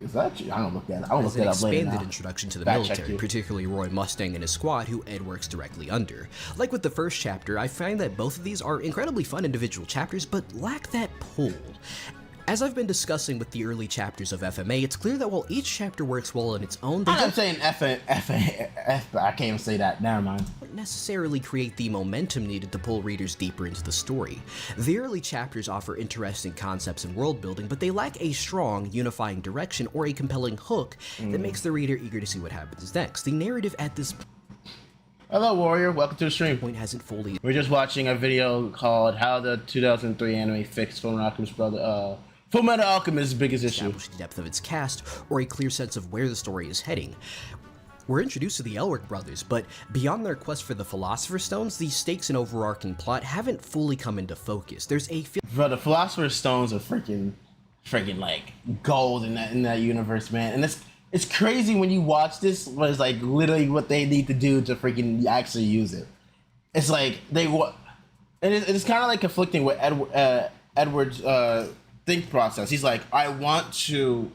Speaker 1: Is that I don't look at it. I'll look it up later.
Speaker 3: Expanded introduction to the military, particularly Roy Mustang and his squad, who Ed works directly under. Like with the first chapter, I find that both of these are incredibly fun individual chapters, but lack that pull. As I've been discussing with the early chapters of FMA, it's clear that while each chapter works well on its own, they
Speaker 1: I'm saying F, but I can't even say that. Never mind.
Speaker 3: Don't necessarily create the momentum needed to pull readers deeper into the story. The early chapters offer interesting concepts and world building, but they lack a strong, unifying direction or a compelling hook that makes the reader eager to see what happens next. The narrative at this
Speaker 1: Hello, Warrior. Welcome to the stream.
Speaker 3: point hasn't fully.
Speaker 1: We're just watching a video called "How the 2003 Anime Fixed Fullmetal Alchemist's Biggest Issue."
Speaker 3: Established the depth of its cast or a clear sense of where the story is heading. We're introduced to the Elric brothers, but beyond their quest for the Philosopher's Stones, the stakes and overarching plot haven't fully come into focus. There's a
Speaker 1: Bro, the Philosopher's Stones are freaking like gold in that universe, man. And it's crazy when you watch this, but it's like literally what they need to do to freaking actually use it. It's like it's kind of like conflicting with Edward's think process. He's like, I want to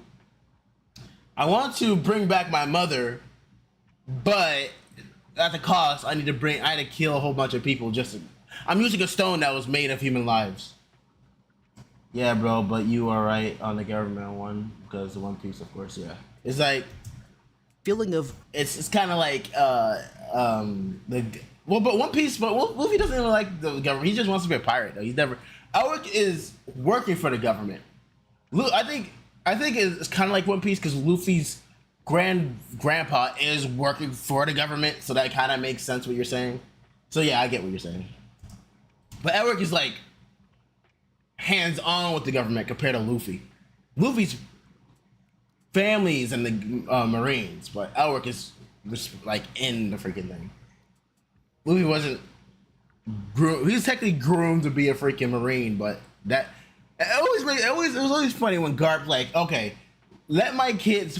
Speaker 1: bring back my mother, but at the cost, I had to kill a whole bunch of people I'm using a stone that was made of human lives. Yeah, bro, but you are right on the government one, because the One Piece, of course, yeah. It's like
Speaker 3: feeling of
Speaker 1: it's kind of like but One Piece, but Luffy doesn't even like the government. He just wants to be a pirate, though. He's never. Elric is working for the government. I think it's kind of like One Piece because Luffy's grandpa is working for the government, so that kind of makes sense what you're saying. So yeah, I get what you're saying. But Elric is like hands-on with the government compared to Luffy. Luffy's families and the Marines, but Elric is just like in the freaking thing. Luffy wasn't groomed. He was technically groomed to be a freaking Marine, but it was always funny when Garp like, okay, let my kids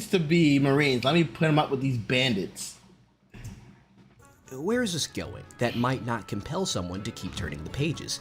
Speaker 1: to be Marines. Let me put them up with these bandits.
Speaker 3: where is this going that might not compel someone to keep turning the pages?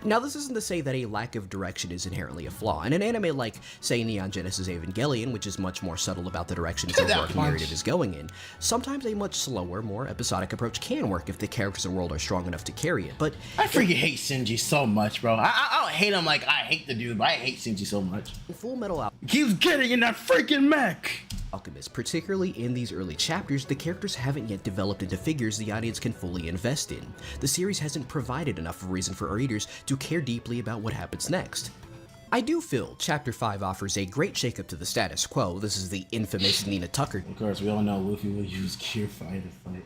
Speaker 3: Now, this isn't to say that a lack of direction is inherently a flaw. In an anime like, say, Neon Genesis Evangelion, which is much more subtle about the direction its overarching narrative is going in, sometimes a much slower, more episodic approach can work if the characters and world are strong enough to carry it. But
Speaker 1: I freaking hate Shinji so much, bro. I don't hate him like I hate the dude, but I hate Shinji so much.
Speaker 3: Full Metal
Speaker 1: He keeps getting in that freaking mech.
Speaker 3: Alchemist, particularly in these early chapters, the characters haven't yet developed into figures the audience can fully invest in. The series hasn't provided enough reason for readers to care deeply about what happens next. I do feel Chapter 5 offers a great shakeup to the status quo. This is the infamous Nina Tucker.
Speaker 1: Of course, we all know Luffy will use Gear Fire to fight.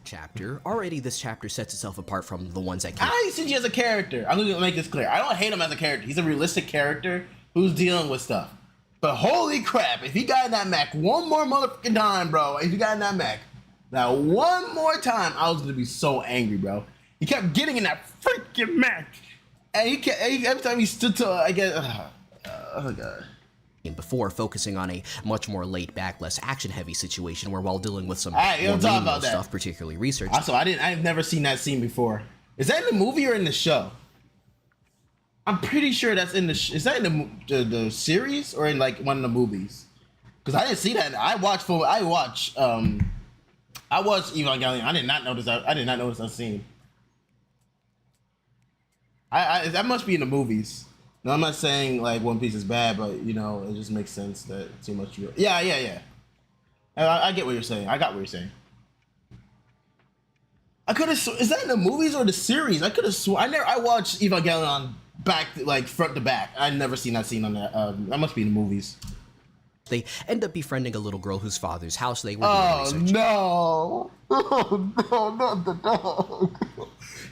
Speaker 3: Chapter. Already, this chapter sets itself apart from the ones that came.
Speaker 1: I hate Shinji as a character. I'm gonna make this clear. I don't hate him as a character. He's a realistic character who's dealing with stuff. But holy crap, if he got in that mech one more motherfucking time, bro, if he got in that mech, now one more time, I was gonna be so angry, bro. He kept getting in that freaking mech. And every time he stood to, I guess, oh god.
Speaker 3: Before focusing on a much more laid-back, less action-heavy situation where while dealing with some
Speaker 1: Alright,
Speaker 3: more
Speaker 1: let's talk
Speaker 3: menial
Speaker 1: about that.
Speaker 3: stuff, particularly research.
Speaker 1: Also, I've never seen that scene before. Is that in the movie or in the show? I'm pretty sure that's in the. Is that in the series or in like one of the movies? Because I didn't see that. I watched Evangelion. I did not notice that. I did not notice that scene. That must be in the movies. No, I'm not saying like One Piece is bad, but you know it just makes sense that too much. Yeah. I get what you're saying. I got what you're saying. I could have. Is that in the movies or the series? I could have sworn. I watched Evangelion back, like front to back. I've never seen that scene on that. That must be in the movies.
Speaker 3: They end up befriending a little girl whose father's house they were doing research.
Speaker 1: No! Oh no, not the dog.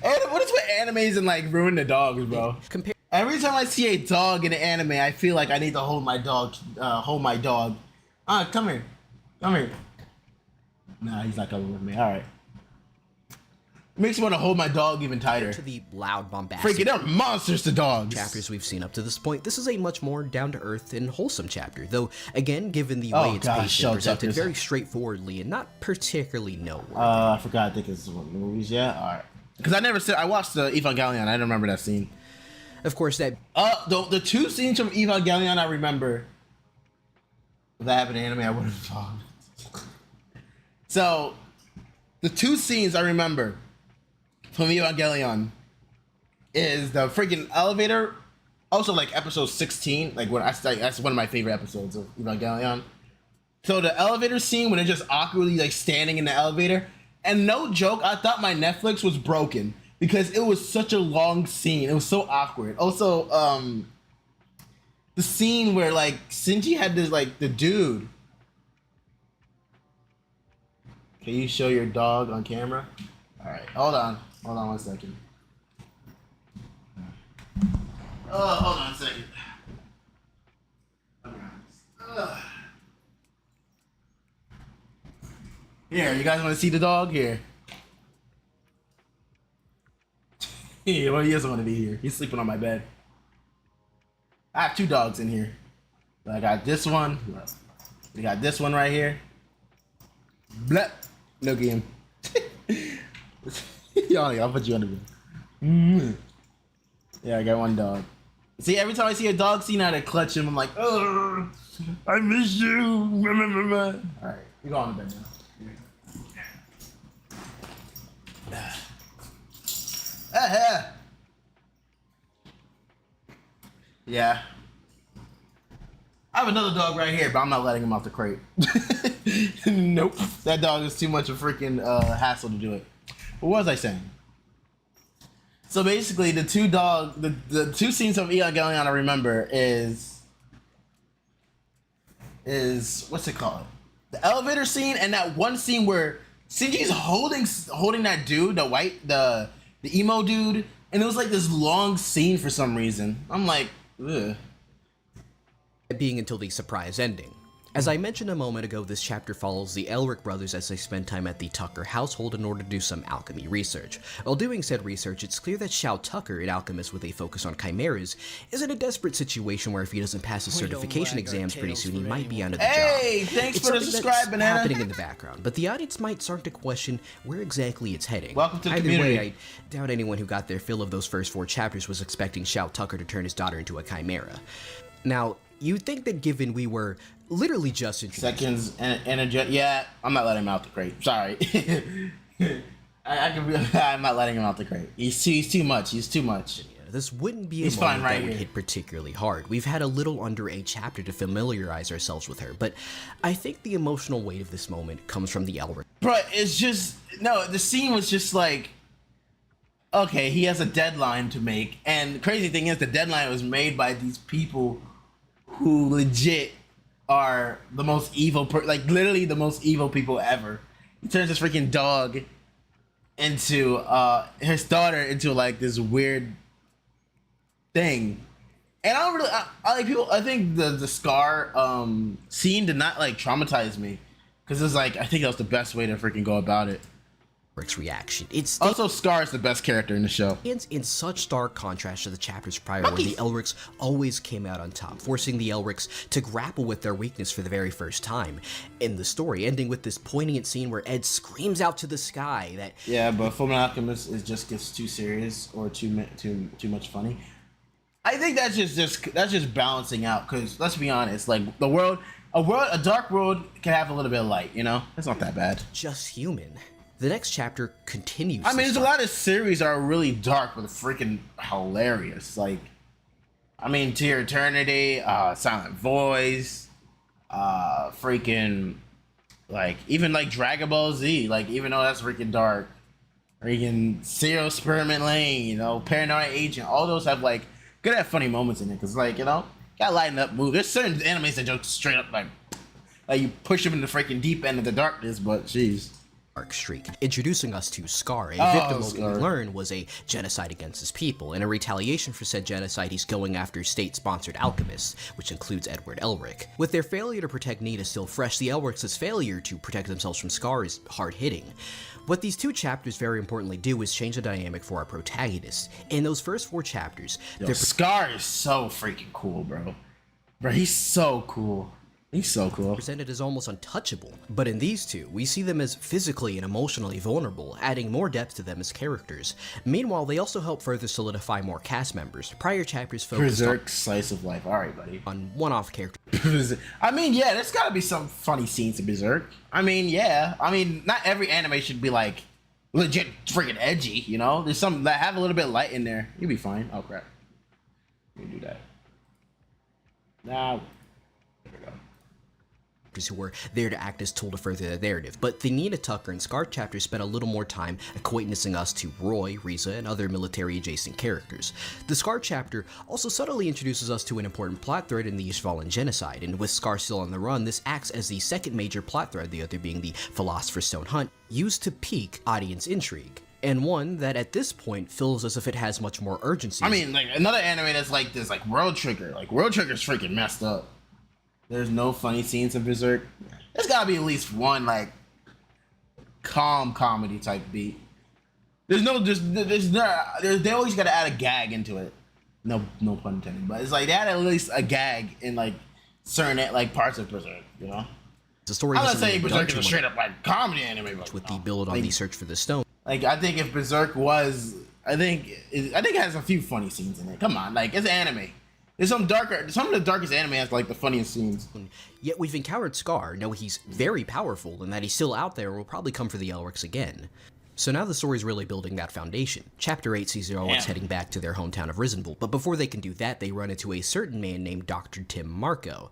Speaker 1: And what is with animes and like ruin the dogs, bro? Every time I see a dog in an anime, I feel like I need to hold my dog. Come here. Nah, he's not coming with me. All right. Makes me want to hold my dog even tighter.
Speaker 3: To the loud, bombastic
Speaker 1: Freaking, they're monsters to dogs.
Speaker 3: chapters we've seen up to this point, this is a much more down-to-earth and wholesome chapter, though, again, given the way it's paced and presented very straightforwardly and not particularly noteworthy.
Speaker 1: I forgot, I think it's one of the movies, yeah? Alright. Because I watched the Evangelion, I don't remember that scene.
Speaker 3: Of course, that...
Speaker 1: The two scenes from Evangelion I remember, if that happened in anime, I would have thought. So, the two scenes I remember from Evangelion is the freaking elevator. Also, like episode 16, like that's one of my favorite episodes of Evangelion. So the elevator scene when they're just awkwardly like standing in the elevator, and no joke, I thought my Netflix was broken because it was such a long scene. It was so awkward. Also, the scene where like Shinji had this like the dude. Can you show your dog on camera? All right, hold on 1 second. Hold on a second. Here, you guys want to see the dog? Here. Yeah, well, he doesn't want to be here. He's sleeping on my bed. I have two dogs in here. I got this one. We got this one right here. Blah. No game. I'll put you on the bed. Yeah, I got one dog. See, every time I see a dog scene, I had to clutch him. I'm like, oh, I miss you. All right, you go on the bed now. Yeah. I have another dog right here, but I'm not letting him off the crate. Nope. That dog is too much of a freaking hassle to do it. What was I saying? So basically, the two scenes of Evangelion I remember is what's it called? The elevator scene and that one scene where Shinji's holding that dude, the emo dude, and it was like this long scene for some reason. I'm like, ugh.
Speaker 3: Being until the surprise ending. As I mentioned a moment ago, this chapter follows the Elric brothers as they spend time at the Tucker household in order to do some alchemy research. While doing said research, it's clear that Shao Tucker, an alchemist with a focus on chimeras, is in a desperate situation where if he doesn't pass his certification exams pretty soon, he might be out of the job.
Speaker 1: Hey, thanks for the subscribe, Banana.
Speaker 3: Happening in the background, but the audience might start to question where exactly it's heading.
Speaker 1: Welcome to the
Speaker 3: Either
Speaker 1: community.
Speaker 3: way, I doubt anyone who got their fill of those first 4 chapters was expecting Shao Tucker to turn his daughter into a chimera. Now, you'd think that given we were literally just introduced...
Speaker 1: Seconds and a yeah, I'm not letting him out the crate. Sorry. I'm not letting him out the crate. He's too much. He's too much.
Speaker 3: This wouldn't be a
Speaker 1: He's
Speaker 3: moment
Speaker 1: fine right
Speaker 3: that would
Speaker 1: here.
Speaker 3: hit particularly hard. We've had a little under a chapter to familiarize ourselves with her, but I think the emotional weight of this moment comes from the Elric.
Speaker 1: But it's just, no, the scene was just like, okay, he has a deadline to make. And the crazy thing is, the deadline was made by these people who legit are the most evil, like literally the most evil people ever. He turns his freaking dog into, his daughter into like this weird thing. And I don't really, I like people, I think the Scar scene did not like traumatize me. Cause it's like, I think that was the best way to freaking go about it.
Speaker 3: Elric's reaction. It's
Speaker 1: Also, Scar is the best character in the show.
Speaker 3: stands in such stark contrast to the chapters prior where the Elrics always came out on top, forcing the Elrics to grapple with their weakness for the very first time in the story, ending with this poignant scene where Ed screams out to the sky that...
Speaker 1: Yeah, but Fullmetal Alchemist is just gets too serious or too much funny. I think that's just balancing out, because let's be honest, like a dark world can have a little bit of light, you know? It's not that bad.
Speaker 3: just human. The next chapter continues.
Speaker 1: I mean,
Speaker 3: this
Speaker 1: there's a
Speaker 3: dark-
Speaker 1: lot of series that are really dark but freaking hilarious. Like, I mean, To Your Eternity, Silent Voice, freaking, like, even like Dragon Ball Z, like, even though that's freaking dark, freaking Serial Experiment Lane, you know, Paranoid Agent, all those have like good have funny moments in it, because like, you know, gotta lighten up move. There's certain animes that just straight up like you push them in the freaking deep end of the darkness, but jeez.
Speaker 3: arc streak, introducing us to Scar, a
Speaker 1: Oh,
Speaker 3: victim of what
Speaker 1: Scar.
Speaker 3: we learned was a genocide against his people. In a retaliation for said genocide, he's going after state-sponsored alchemists, which includes Edward Elric. With their failure to protect Nita still fresh, the Elrics' failure to protect themselves from Scar is hard-hitting. What these 2 chapters very importantly do is change the dynamic for our protagonists. In those first 4 chapters,
Speaker 1: Yo, Scar is so freaking cool, bro. Bro, he's so cool. He's so cool.
Speaker 3: presented as almost untouchable, but in these 2, we see them as physically and emotionally vulnerable, adding more depth to them as characters. Meanwhile, they also help further solidify more cast members. Prior chapters focused
Speaker 1: Berserk slice of life. All right, buddy.
Speaker 3: on one-off characters.
Speaker 1: I mean, yeah, there's got to be some funny scenes in Berserk. I mean, yeah. I mean, not every anime should be like legit freaking edgy, you know? There's some that have a little bit of light in there. You'll be fine. Oh, crap. Let me do that. Now, there we go.
Speaker 3: Who were there to act as tool to further the narrative, but the Nina Tucker and Scar chapters spent a little more time acquaintancing us to Roy, Riza, and other military-adjacent characters. The Scar chapter also subtly introduces us to an important plot thread in the Ishvalan genocide, and with Scar still on the run, this acts as the second major plot thread, the other being the Philosopher's Stone hunt, used to pique audience intrigue. And one that at this point feels as if it has much more urgency.
Speaker 1: I mean, like, another anime that's like this, like World Trigger. Like, World Trigger's freaking messed up. There's no funny scenes in Berserk. There's gotta be at least one, like, calm comedy type beat. They always gotta add a gag into it. No pun intended. But it's like, they had at least a gag in, like, certain, like, parts of Berserk, you know?
Speaker 3: the story
Speaker 1: I'm not
Speaker 3: doesn't
Speaker 1: saying
Speaker 3: really
Speaker 1: Berserk
Speaker 3: done
Speaker 1: is a
Speaker 3: too
Speaker 1: straight up, like, comedy anime, but
Speaker 3: with the
Speaker 1: no.
Speaker 3: build on
Speaker 1: Like,
Speaker 3: the search for the stone.
Speaker 1: Like, I think if Berserk was, I think it has a few funny scenes in it. Come on, like, it's anime. There's some of the darkest anime has like the funniest scenes.
Speaker 3: Yet we've encountered Scar, know he's very powerful and that he's still out there and will probably come for the Elrics again. So now the story's really building that foundation. Chapter 8 sees the Elrics heading back to their hometown of Risenbul, but before they can do that, they run into a certain man named Dr. Tim Marco.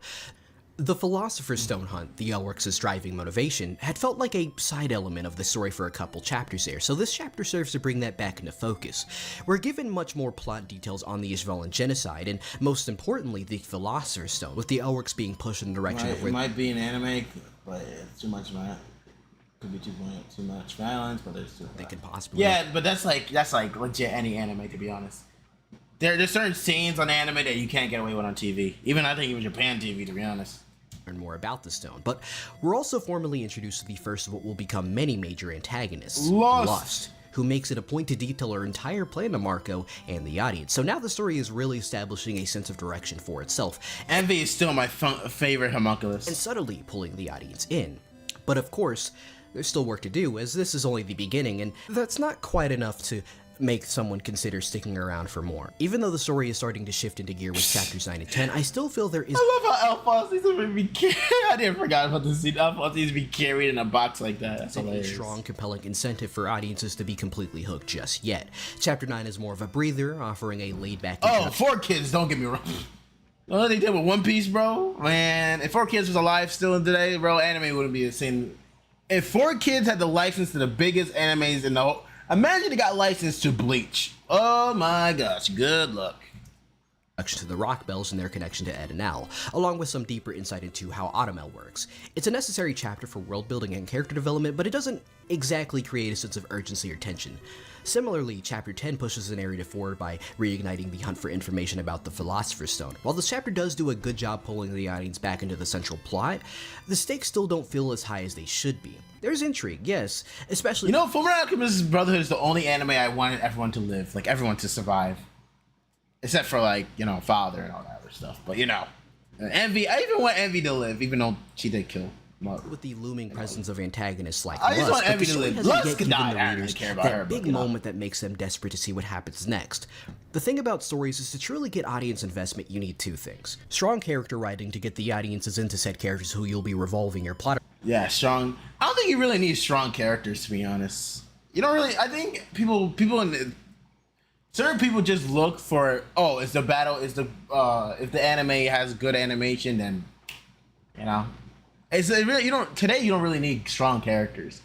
Speaker 3: The Philosopher's Stone hunt, the Elrics' driving motivation, had felt like a side element of the story for a couple chapters there, so this chapter serves to bring that back into focus. We're given much more plot details on the Ishvalan genocide, and most importantly, the Philosopher's Stone, with the Elrics being pushed in the direction of
Speaker 1: It might be an anime, but it's too much violence. Could be too much violence, but there's too much.
Speaker 3: they could possibly...
Speaker 1: Yeah, but that's like legit any anime, to be honest. There's certain scenes on anime that you can't get away with on TV. Even I think even Japan TV, to be honest.
Speaker 3: learn more about the stone. But we're also formally introduced to the first of what will become many major antagonists, Lust, who makes it a point to detail her entire plan to Marco and the audience. So now the story is really establishing a sense of direction for itself.
Speaker 1: Envy is still my favorite homunculus.
Speaker 3: And subtly pulling the audience in. But of course, there's still work to do, as this is only the beginning, and that's not quite enough to make someone consider sticking around for more. Even though the story is starting to shift into gear with chapters 9 and 10, I still feel there is—
Speaker 1: I love how Alphonse needs to be carried. I didn't forget about this scene. Alphonse needs to be carried in a box like that. That's hilarious.
Speaker 3: A strong, compelling incentive for audiences to be completely hooked just yet. Chapter 9 is more of a breather, offering a laid-back—
Speaker 1: Oh, 4Kids, don't get me wrong. What they did with One Piece, bro? Man, if 4Kids was alive still today, bro, anime wouldn't be the same. If 4Kids had the license to the biggest animes in the whole— Imagine they got licensed to Bleach. Oh my gosh, good luck.
Speaker 3: To the Rock Bells and their connection to Ed and Al, along with some deeper insight into how Automel works. It's a necessary chapter for world building and character development, but it doesn't exactly create a sense of urgency or tension. Similarly, Chapter 10 pushes the narrative forward by reigniting the hunt for information about the Philosopher's Stone. While this chapter does do a good job pulling the audience back into the central plot, the stakes still don't feel as high as they should be. There's intrigue, yes, especially—
Speaker 1: You know, Fullmetal Alchemist Brotherhood is the only anime I wanted everyone to live, like everyone to survive. Except for, like, you know, Father and all that other stuff. But, you know, Envy, I even want Envy to live, even though she did kill Mother.
Speaker 3: With the looming presence of antagonists like
Speaker 1: I just
Speaker 3: Lust,
Speaker 1: want Envy to live. Lust could die. I don't really care about her.
Speaker 3: That big moment that makes them desperate to see what happens next. The thing about stories is to truly get audience investment, you need two things. Strong character writing to get the audiences into said characters who you'll be revolving your plot.
Speaker 1: Yeah, strong. I don't think you really need strong characters, to be honest. You don't really— I think people certain people just look for, oh, is the battle, is the if the anime has good animation, then, you know, it's really— you don't really need strong characters.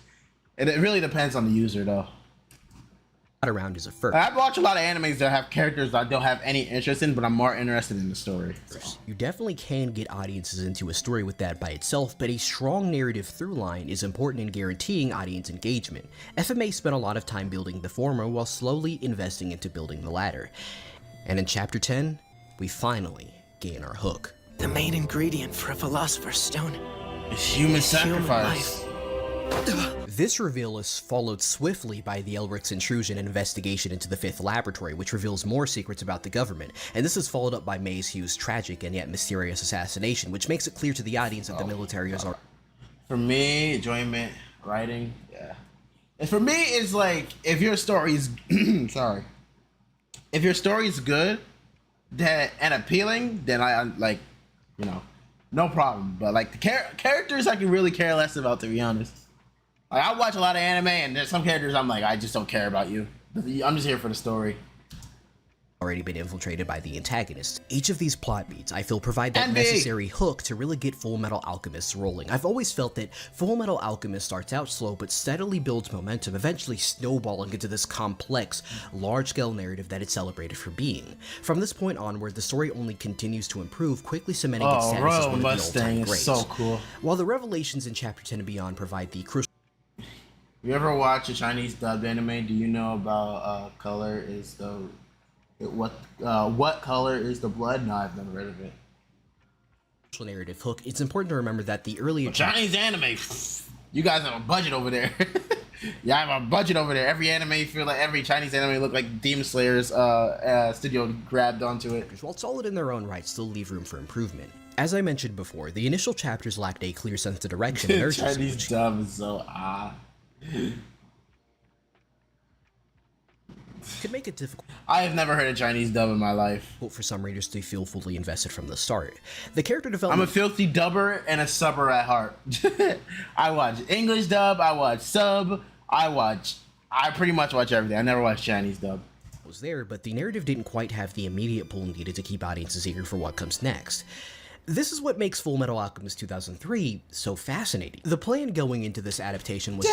Speaker 1: And it really depends on the user, though.
Speaker 3: Around is a first.
Speaker 1: I've watched a lot of animes that have characters that I don't have any interest in, but I'm more interested in the story. So.
Speaker 3: You definitely can get audiences into a story with that by itself, but a strong narrative through line is important in guaranteeing audience engagement. FMA spent a lot of time building the former while slowly investing into building the latter. And in Chapter 10, we finally gain our hook.
Speaker 4: The main ingredient for a Philosopher's Stone
Speaker 1: is human sacrifice.
Speaker 3: This reveal is followed swiftly by the Elric's intrusion and investigation into the Fifth Laboratory, which reveals more secrets about the government, and this is followed up by Maze Hugh's tragic and yet mysterious assassination, which makes it clear to the audience that the military is—
Speaker 1: For me, enjoyment, writing, yeah. And for me, it's like, if your story's sorry, if your story's good and appealing, then I like, you know, no problem. But like the characters, I can really care less about, to be honest. Like, I watch a lot of anime, and there's some characters I'm like, I just don't care about you. I'm just here for the story.
Speaker 3: Already been infiltrated by the antagonists. Each of these plot beats, I feel, provide that necessary hook to really get Fullmetal Alchemist rolling. I've always felt that Fullmetal Alchemist starts out slow but steadily builds momentum, eventually snowballing into this complex, large-scale narrative that it's celebrated for being. From this point onward, the story only continues to improve, quickly cementing its status as one of the all-time greats.
Speaker 1: So cool.
Speaker 3: While the revelations in Chapter 10 and beyond provide the crucial—
Speaker 1: You ever watch a Chinese dubbed anime? Do you know about color is the— what color is the blood? No, I've never heard of it.
Speaker 3: Narrative hook. It's important to remember that the earlier
Speaker 1: Chinese anime, you guys have a budget over there. Yeah, I have a budget over there. Every anime feel like every Chinese anime look like Demon Slayer's studio grabbed onto it.
Speaker 3: While solid in their own right, still leave room for improvement. As I mentioned before, the initial chapters lacked a clear sense of direction and urgency.
Speaker 1: Chinese dub is so
Speaker 3: could make it difficult.
Speaker 1: I have never heard a Chinese dub in my life.
Speaker 3: For some readers to feel fully invested from the start. The character development—
Speaker 1: I'm a filthy dubber and a subber at heart. I watch English dub, I watch sub, I pretty much watch everything. I never watch Chinese dub.
Speaker 3: Was there, but the narrative didn't quite have the immediate pull needed to keep audiences eager for what comes next. This is what makes Fullmetal Alchemist 2003 so fascinating. The plan going into this adaptation was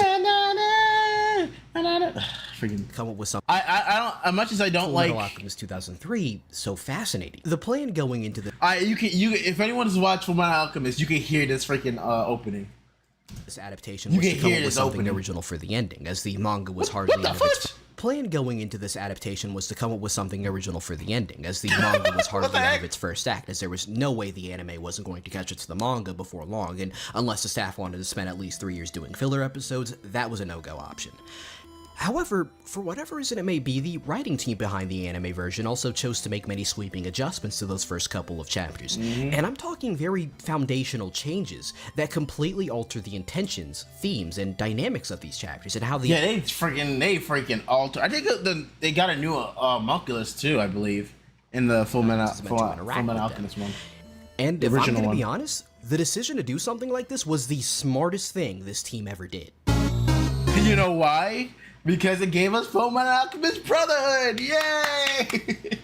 Speaker 1: freaking
Speaker 3: come up with some—
Speaker 1: I don't, as much as I don't like
Speaker 3: Fullmetal Alchemist 2003 so fascinating. The plan going into the—
Speaker 1: you if anyone has watched Fullmetal Alchemist, you can hear this freaking opening.
Speaker 3: This adaptation was to come up with something original for the ending, as the manga was hardly out of its plan going into this adaptation was to come up with something original for the ending, as the manga was hardly out of its first act, as there was no way the anime wasn't going to catch up to the manga before long, and unless the staff wanted to spend at least 3 years doing filler episodes, that was a no-go option. However, for whatever reason it may be, the writing team behind the anime version also chose to make many sweeping adjustments to those first couple of chapters, and I'm talking very foundational changes that completely alter the intentions, themes, and dynamics of these chapters, and how the—
Speaker 1: Yeah, they freaking alter. I think they got a new homunculus too, I believe, in the Full Metal Alchemist one.
Speaker 3: And
Speaker 1: the
Speaker 3: if I'm
Speaker 1: original
Speaker 3: gonna
Speaker 1: one.
Speaker 3: be honest, the decision to do something like this was the smartest thing this team ever did.
Speaker 1: You know why? Because it gave us Full Metal Alchemist Brotherhood! Yay!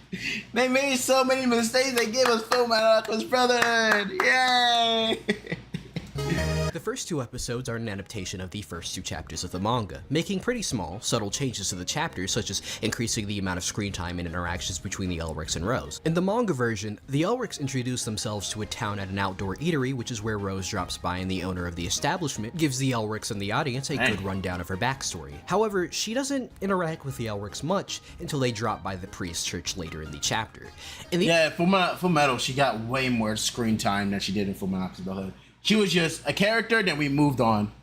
Speaker 1: They made so many mistakes, they gave us Full Metal Alchemist Brotherhood! Yay!
Speaker 3: The first 2 episodes are an adaptation of the first 2 chapters of the manga, making pretty small, subtle changes to the chapters, such as increasing the amount of screen time and interactions between the Elrics and Rose. In the manga version, the Elrics introduce themselves to a town at an outdoor eatery, which is where Rose drops by, and the owner of the establishment gives the Elrics and the audience a good rundown of her backstory. However, she doesn't interact with the Elrics much until they drop by the priest church later in the chapter.
Speaker 1: Full Metal, she got way more screen time than she did in Full Metal Alchemist Brotherhood. She was just a character, then we moved on.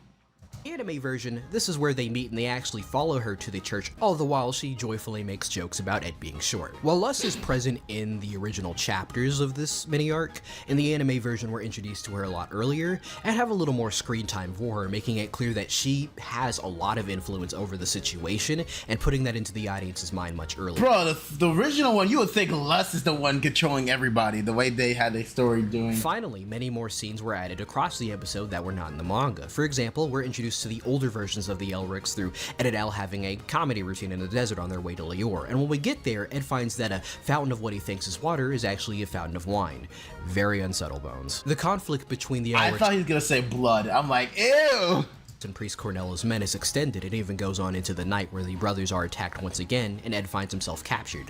Speaker 3: The anime version, this is where they meet and they actually follow her to the church, all the while she joyfully makes jokes about Ed being short. While Lust is present in the original chapters of this mini-arc, in the anime version we're introduced to her a lot earlier, and have a little more screen time for her, making it clear that she has a lot of influence over the situation, and putting that into the audience's mind much earlier.
Speaker 1: Bro, the original one, you would think Lust is the one controlling everybody, the way they had their story doing.
Speaker 3: Finally, many more scenes were added across the episode that were not in the manga. For example, we're introduced to the older versions of the Elrics through Ed and Al having a comedy routine in the desert on their way to Lior, and when we get there, Ed finds that a fountain of what he thinks is water is actually a fountain of wine. Very unsubtle, Bones. The conflict between the Elrics—
Speaker 1: I thought he was gonna say blood. I'm like, ew!
Speaker 3: and Priest Cornell's men is extended and even goes on into the night where the brothers are attacked once again and Ed finds himself captured.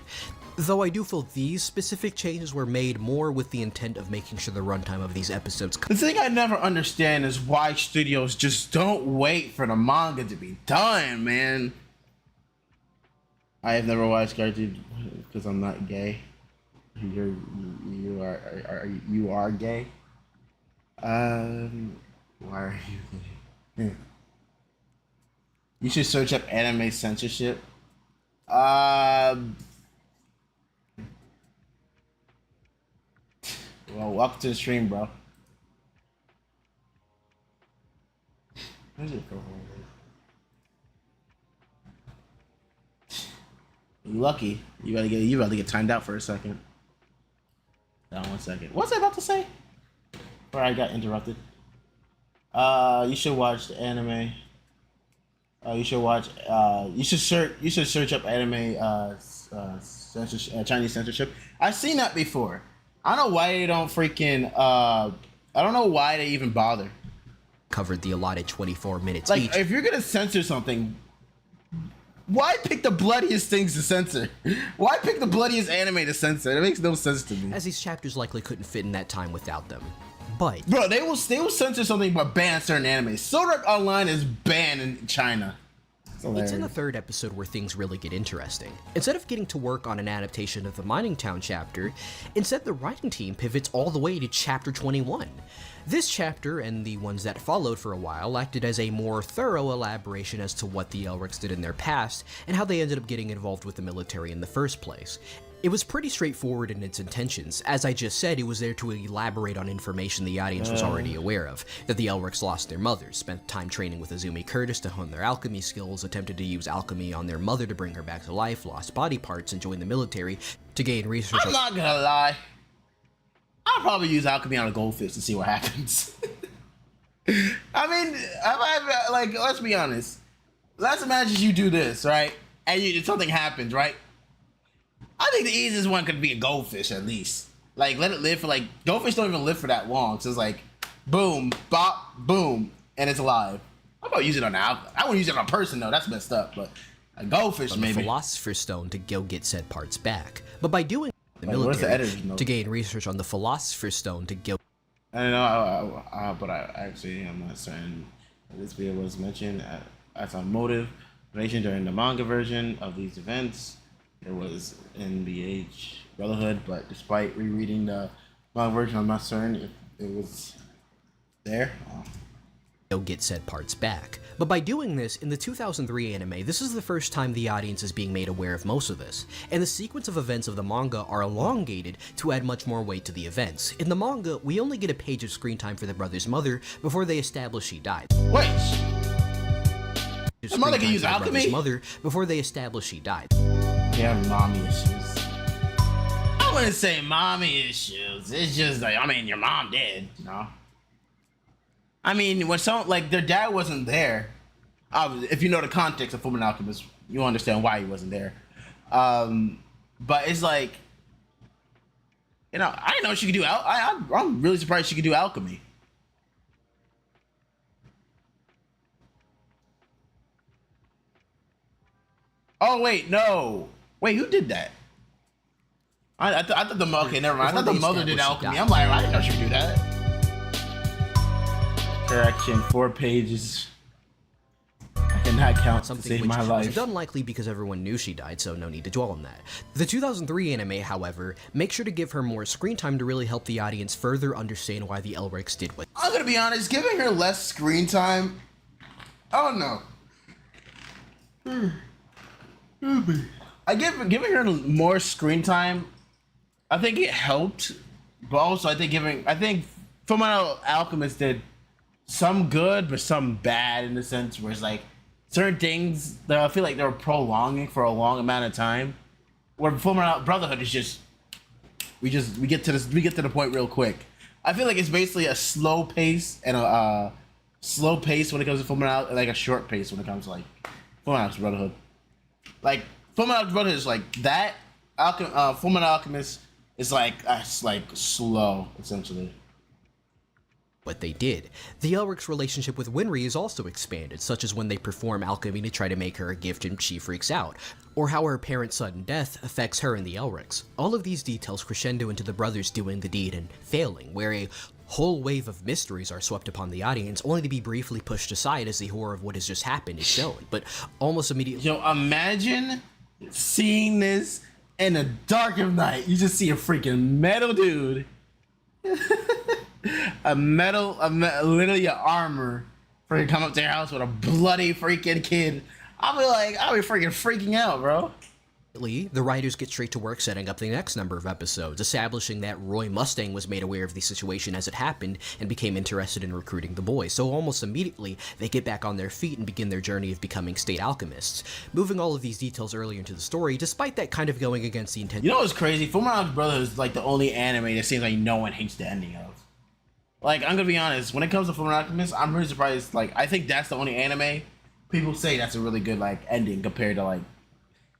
Speaker 3: Though I do feel these specific changes were made more with the intent of making sure the runtime of these episodes—
Speaker 1: The thing I never understand is why studios just don't wait for the manga to be done, man. I have never watched cartoons because I'm not gay. You are gay. Why are you gay? You should search up anime censorship. Well, welcome to the stream, bro. Where's your profile? You lucky. You about to get timed out for a second. Hold on 1 second. What was I about to say? Or I got interrupted. You should watch the anime. You should search up anime Chinese censorship. I've seen that before. I don't know why they don't freaking I don't know why they even bother.
Speaker 3: Covered the allotted 24 minutes
Speaker 1: Like,
Speaker 3: each.
Speaker 1: if you're gonna censor something, why pick the bloodiest things to censor? Why pick the bloodiest anime to censor? It makes no sense to me.
Speaker 3: As these chapters likely couldn't fit in that time without them. But
Speaker 1: Bro, they will censor something but ban certain anime. Sword Art Online is banned in China.
Speaker 3: it's in the 3rd episode where things really get interesting. Instead of getting to work on an adaptation of the Mining Town chapter, instead the writing team pivots all the way to chapter 21. This chapter, and the ones that followed for a while, acted as a more thorough elaboration as to what the Elrics did in their past, and how they ended up getting involved with the military in the first place. It was pretty straightforward in its intentions. As I just said, it was there to elaborate on information the audience was already aware of, that the Elrics lost their mothers, spent time training with Azumi Curtis to hone their alchemy skills, attempted to use alchemy on their mother to bring her back to life, lost body parts, and joined the military to gain research—
Speaker 1: I'm not gonna lie. I'll probably use alchemy on a goldfish to see what happens. I mean, like, let's be honest. Let's imagine you do this, right? And something happens, right? I think the easiest one could be a goldfish, at least. Like, let it live for, like, goldfish don't even live for that long. So it's like, boom, bop, boom, and it's alive. I'm gonna use it on I wouldn't use it on a person, though. That's messed up. But a goldfish,
Speaker 3: on
Speaker 1: maybe.
Speaker 3: the Philosopher's Stone to go get said parts back. But by doing the
Speaker 1: Like, where's the
Speaker 3: military
Speaker 1: editor's note?
Speaker 3: to gain research on the Philosopher's Stone to go—
Speaker 1: I don't know, but I'm not certain this video was mentioned as a motive During the manga version of these events, there was NBH Brotherhood, but despite rereading the manga version, I'm not certain if it was there.
Speaker 3: Get said parts back. But by doing this, in the 2003 anime, this is the first time the audience is being made aware of most of this, and the sequence of events of the manga are elongated to add much more weight to the events. In the manga, we only get a page of screen time for the brother's mother before they establish she died.
Speaker 1: Wait! The mother can use alchemy?
Speaker 3: Mother before they establish she died.
Speaker 1: Yeah, mommy issues. I wouldn't say mommy issues. It's just like, I mean, your mom did, you know? I mean, when some, like, their dad wasn't there, if you know the context of Fullmetal Alchemist, you understand why he wasn't there. But it's like, you know, I didn't know she could do, I'm really surprised she could do alchemy. Oh, wait, no. Wait, who did that? I thought the, okay, never mind. I thought the mother did alchemy. I'm like, I didn't know she could do that. Correction, 4 pages. I cannot count to save my life.
Speaker 3: It's unlikely because everyone knew she died, so no need to dwell on that. The 2003 anime, however, makes sure to give her more screen time to really help the audience further understand why the Elrics did what.
Speaker 1: I'm gonna be honest, giving her less screen time, I don't know. Giving her more screen time, I think it helped, but also I think Fullmetal Alchemist did some good, but some bad in the sense where it's like certain things that I feel like they were prolonging for a long amount of time. Where Fullmetal Brotherhood is just we get to the point real quick. I feel like it's basically a slow pace and a slow pace when it comes to Fullmetal, like a short pace when it comes to like Fullmetal Brotherhood. Like Fullmetal Brotherhood is like that. Fullmetal Alchemist is like slow essentially.
Speaker 3: What they did. The Elric's relationship with Winry is also expanded, such as when they perform alchemy to try to make her a gift and she freaks out, or how her parents' sudden death affects her and the Elrics. All of these details crescendo into the brothers doing the deed and failing, where a whole wave of mysteries are swept upon the audience, only to be briefly pushed aside as the horror of what has just happened is shown, but almost immediately.
Speaker 1: Yo, imagine seeing this in the dark of night. You just see a freaking metal dude. Literally an armor for you to come up to your house with a bloody freaking kid. I'll be freaking out, bro.
Speaker 3: The writers get straight to work setting up the next number of episodes, establishing that Roy Mustang was made aware of the situation as it happened and became interested in recruiting the boys. So almost immediately, they get back on their feet and begin their journey of becoming state alchemists. Moving all of these details earlier into the story, despite that kind of going against the intent.
Speaker 1: You know what's crazy? Fullmetal Brotherhood is like the only anime that seems like no one hates the ending of. Like, I'm gonna be honest, when it comes to Fullmetal Alchemist, I'm really surprised. Like, I think that's the only anime people say that's a really good like ending compared to like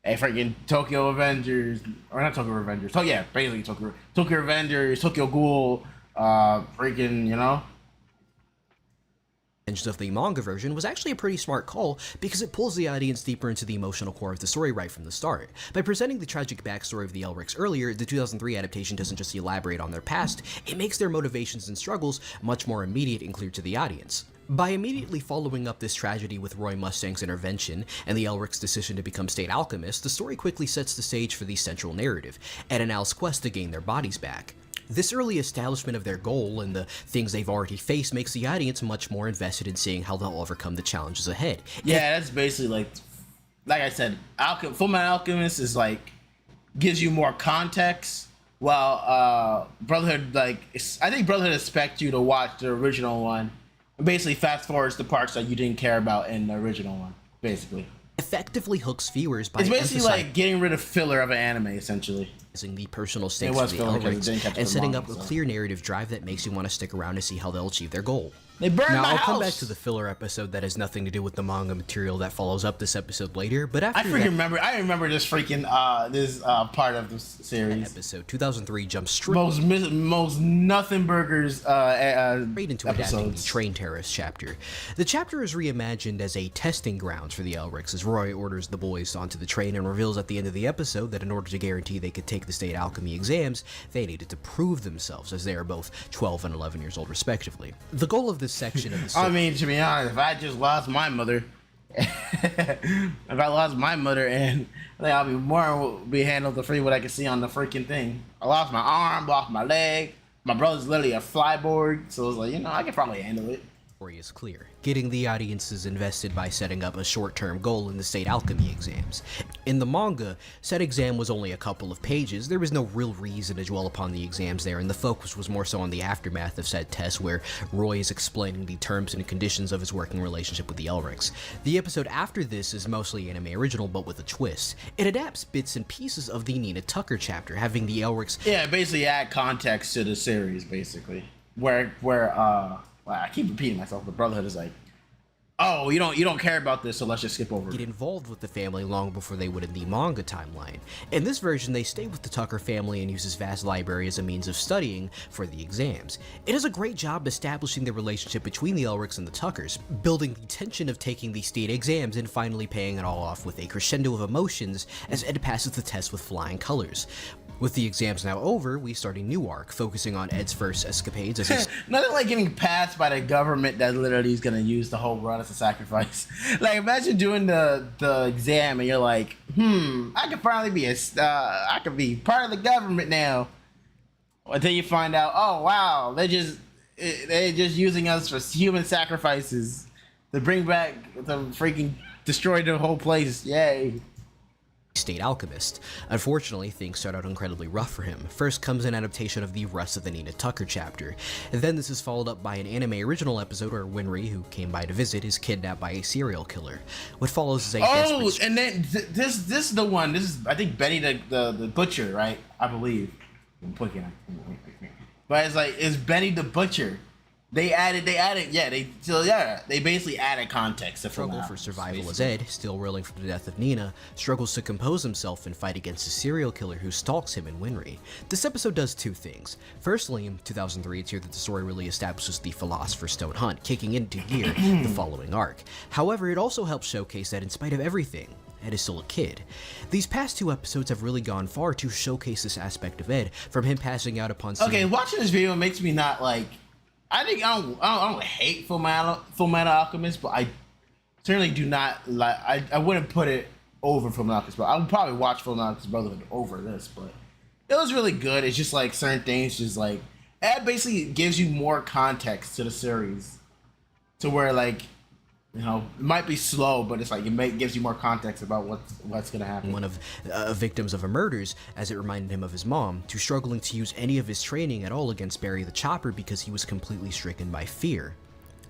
Speaker 1: a freaking Tokyo Avengers, or not Tokyo Avengers. Oh yeah, basically Tokyo Avengers, Tokyo Ghoul, freaking, you know.
Speaker 3: Of the manga version was actually a pretty smart call because it pulls the audience deeper into the emotional core of the story right from the start. By presenting the tragic backstory of the Elrics earlier, the 2003 adaptation doesn't just elaborate on their past, it makes their motivations and struggles much more immediate and clear to the audience. By immediately following up this tragedy with Roy Mustang's intervention and the Elrics' decision to become state alchemists, the story quickly sets the stage for the central narrative, Ed and Al's quest to gain their bodies back. This early establishment of their goal and the things they've already faced makes the audience much more invested in seeing how they'll overcome the challenges ahead.
Speaker 1: Yeah, that's basically like I said, Fullmetal Alchemist is like gives you more context, while Brotherhood I think Brotherhood expects you to watch the original one and basically fast forwards the parts that you didn't care about in the original one, basically.
Speaker 3: Effectively hooks viewers by
Speaker 1: it's basically like getting rid of filler of an anime, essentially.
Speaker 3: The personal stakes of the Elrics and setting up a clear narrative drive that makes you want to stick around to see how they'll achieve their goal.
Speaker 1: They burned
Speaker 3: now,
Speaker 1: my
Speaker 3: I'll
Speaker 1: house.
Speaker 3: come back to the filler episode that has nothing to do with the manga material that follows up this episode later, but after
Speaker 1: I remember this freaking part of the series.
Speaker 3: Episode 2003 jumps straight
Speaker 1: most nothing burgers
Speaker 3: straight into adapting the Train Terrace chapter. The chapter is reimagined as a testing grounds for the Elrics as Roy orders the boys onto the train and reveals at the end of the episode that in order to guarantee they could take the state alchemy exams, they needed to prove themselves as they are both 12 and 11 years old respectively. The goal of this section of the story,
Speaker 1: I mean, to be honest, if I just lost my mother, If I lost my mother, and I think I'll be more be handled to free what I can see on the freaking thing. I lost my arm, lost my leg. My brother's literally a flyboard, so it's like, I can probably handle it.
Speaker 3: Story is clear, getting the audiences invested by setting up a short-term goal in the state alchemy exams. In the manga, said exam was only a couple of pages. There was no real reason to dwell upon the exams there, and the focus was more so on the aftermath of said test, where Roy is explaining the terms and conditions of his working relationship with the Elrics. The episode after this is mostly anime original, but with a twist. It adapts bits and pieces of the Nina Tucker chapter, having the Elrics
Speaker 1: Basically add context to the series, basically. Where I keep repeating myself. The Brotherhood is like, oh, you don't care about this, so let's just skip over it.
Speaker 3: Get involved with the family long before they would in the manga timeline. In this version, they stay with the Tucker family and use his vast library as a means of studying for the exams. It does a great job establishing the relationship between the Elrics and the Tuckers, building the tension of taking the state exams and finally paying it all off with a crescendo of emotions as Ed passes the test with flying colors. With the exams now over, we start a new arc, focusing on Ed's first escapades as he's
Speaker 1: Nothing like getting passed by the government that literally is gonna use the whole run as a sacrifice. Like, imagine doing the exam and you're like, I could finally be I could be part of the government now. Until you find out, oh wow, they're just using us for human sacrifices to bring back the freaking destroy the whole place. Yay.
Speaker 3: state alchemist. Unfortunately, things start out incredibly rough for him. First comes an adaptation of the rest of the Nina Tucker chapter, and then this is followed up by an anime original episode where Winry, who came by to visit, is kidnapped by a serial killer. What follows is a desperate...
Speaker 1: and then this is the one. This is, I think, Benny the butcher, right? I believe. But it's Benny the butcher. They basically added context to
Speaker 3: struggle for survival as Ed, still reeling from the death of Nina, struggles to compose himself and fight against a serial killer who stalks him in Winry. This episode does two things. Firstly, in 2003, it's here that the story really establishes the Philosopher's Stone hunt, kicking into gear the following arc. However, it also helps showcase that in spite of everything, Ed is still a kid. These past two episodes have really gone far to showcase this aspect of Ed, from him passing out upon seeing...
Speaker 1: Okay, watching this video makes me not like... I don't hate Full Metal Alchemist, but I certainly do not like... I wouldn't put it over Full Metal Alchemist, but I would probably watch Full Metal Alchemist Brotherhood over this, but it was really good. It's just like certain things just like... Ed basically gives you more context to the series to where like... You know, it might be slow, but it's like gives you more context about what's gonna happen.
Speaker 3: One of victims of a murders, as it reminded him of his mom, to struggling to use any of his training at all against Barry the Chopper because he was completely stricken by fear.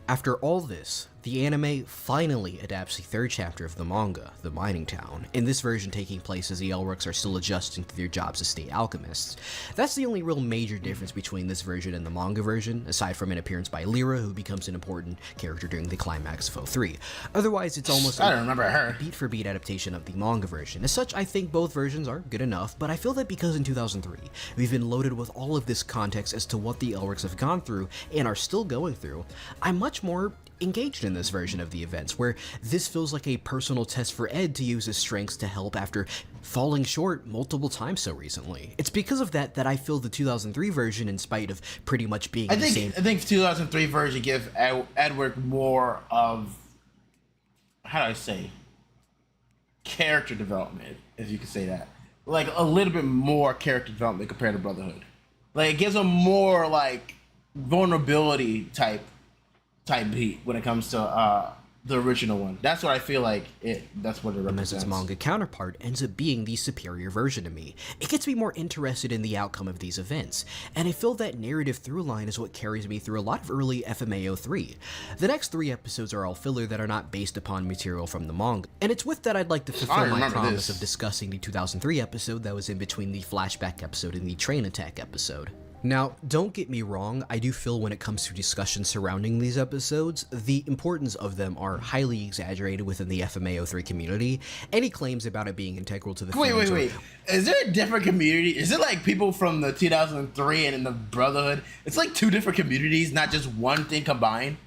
Speaker 3: After all this, the anime finally adapts the third chapter of the manga, The Mining Town, in this version taking place as the Elrics are still adjusting to their jobs as state alchemists. That's the only real major difference between this version and the manga version, aside from an appearance by Lyra, who becomes an important character during the climax of 03. Otherwise, it's almost
Speaker 1: I don't remember her.
Speaker 3: beat-for-beat adaptation of the manga version. As such, I think both versions are good enough, but I feel that because in 2003, we've been loaded with all of this context as to what the Elrics have gone through and are still going through, I'm much more engaged in this version of the events, where this feels like a personal test for Ed to use his strengths to help after falling short multiple times so recently. It's because of that I feel the 2003 version, in spite of pretty much being the same...
Speaker 1: I think 2003 version gives Edward more of, how do I say, character development, if you could say that. Like, a little bit more character development compared to Brotherhood. Like, it gives him more, like, vulnerability type beat when it comes to the original one. That's what I feel like that's what it represents.
Speaker 3: As its manga counterpart ends up being the superior version to me. It gets me more interested in the outcome of these events, and I feel that narrative through line is what carries me through a lot of early FMAO 3. The next 3 episodes are all filler that are not based upon material from the manga, and it's with that I'd like to fulfill my promise of discussing the 2003 episode that was in between the flashback episode and the train attack episode. Now, don't get me wrong, I do feel when it comes to discussions surrounding these episodes, the importance of them are highly exaggerated within the FMAO3 community. Any claims about it being integral to the
Speaker 1: Wait. Is there a different community? Is it like people from the 2003 and in the Brotherhood? It's like 2 different communities, not just one thing combined?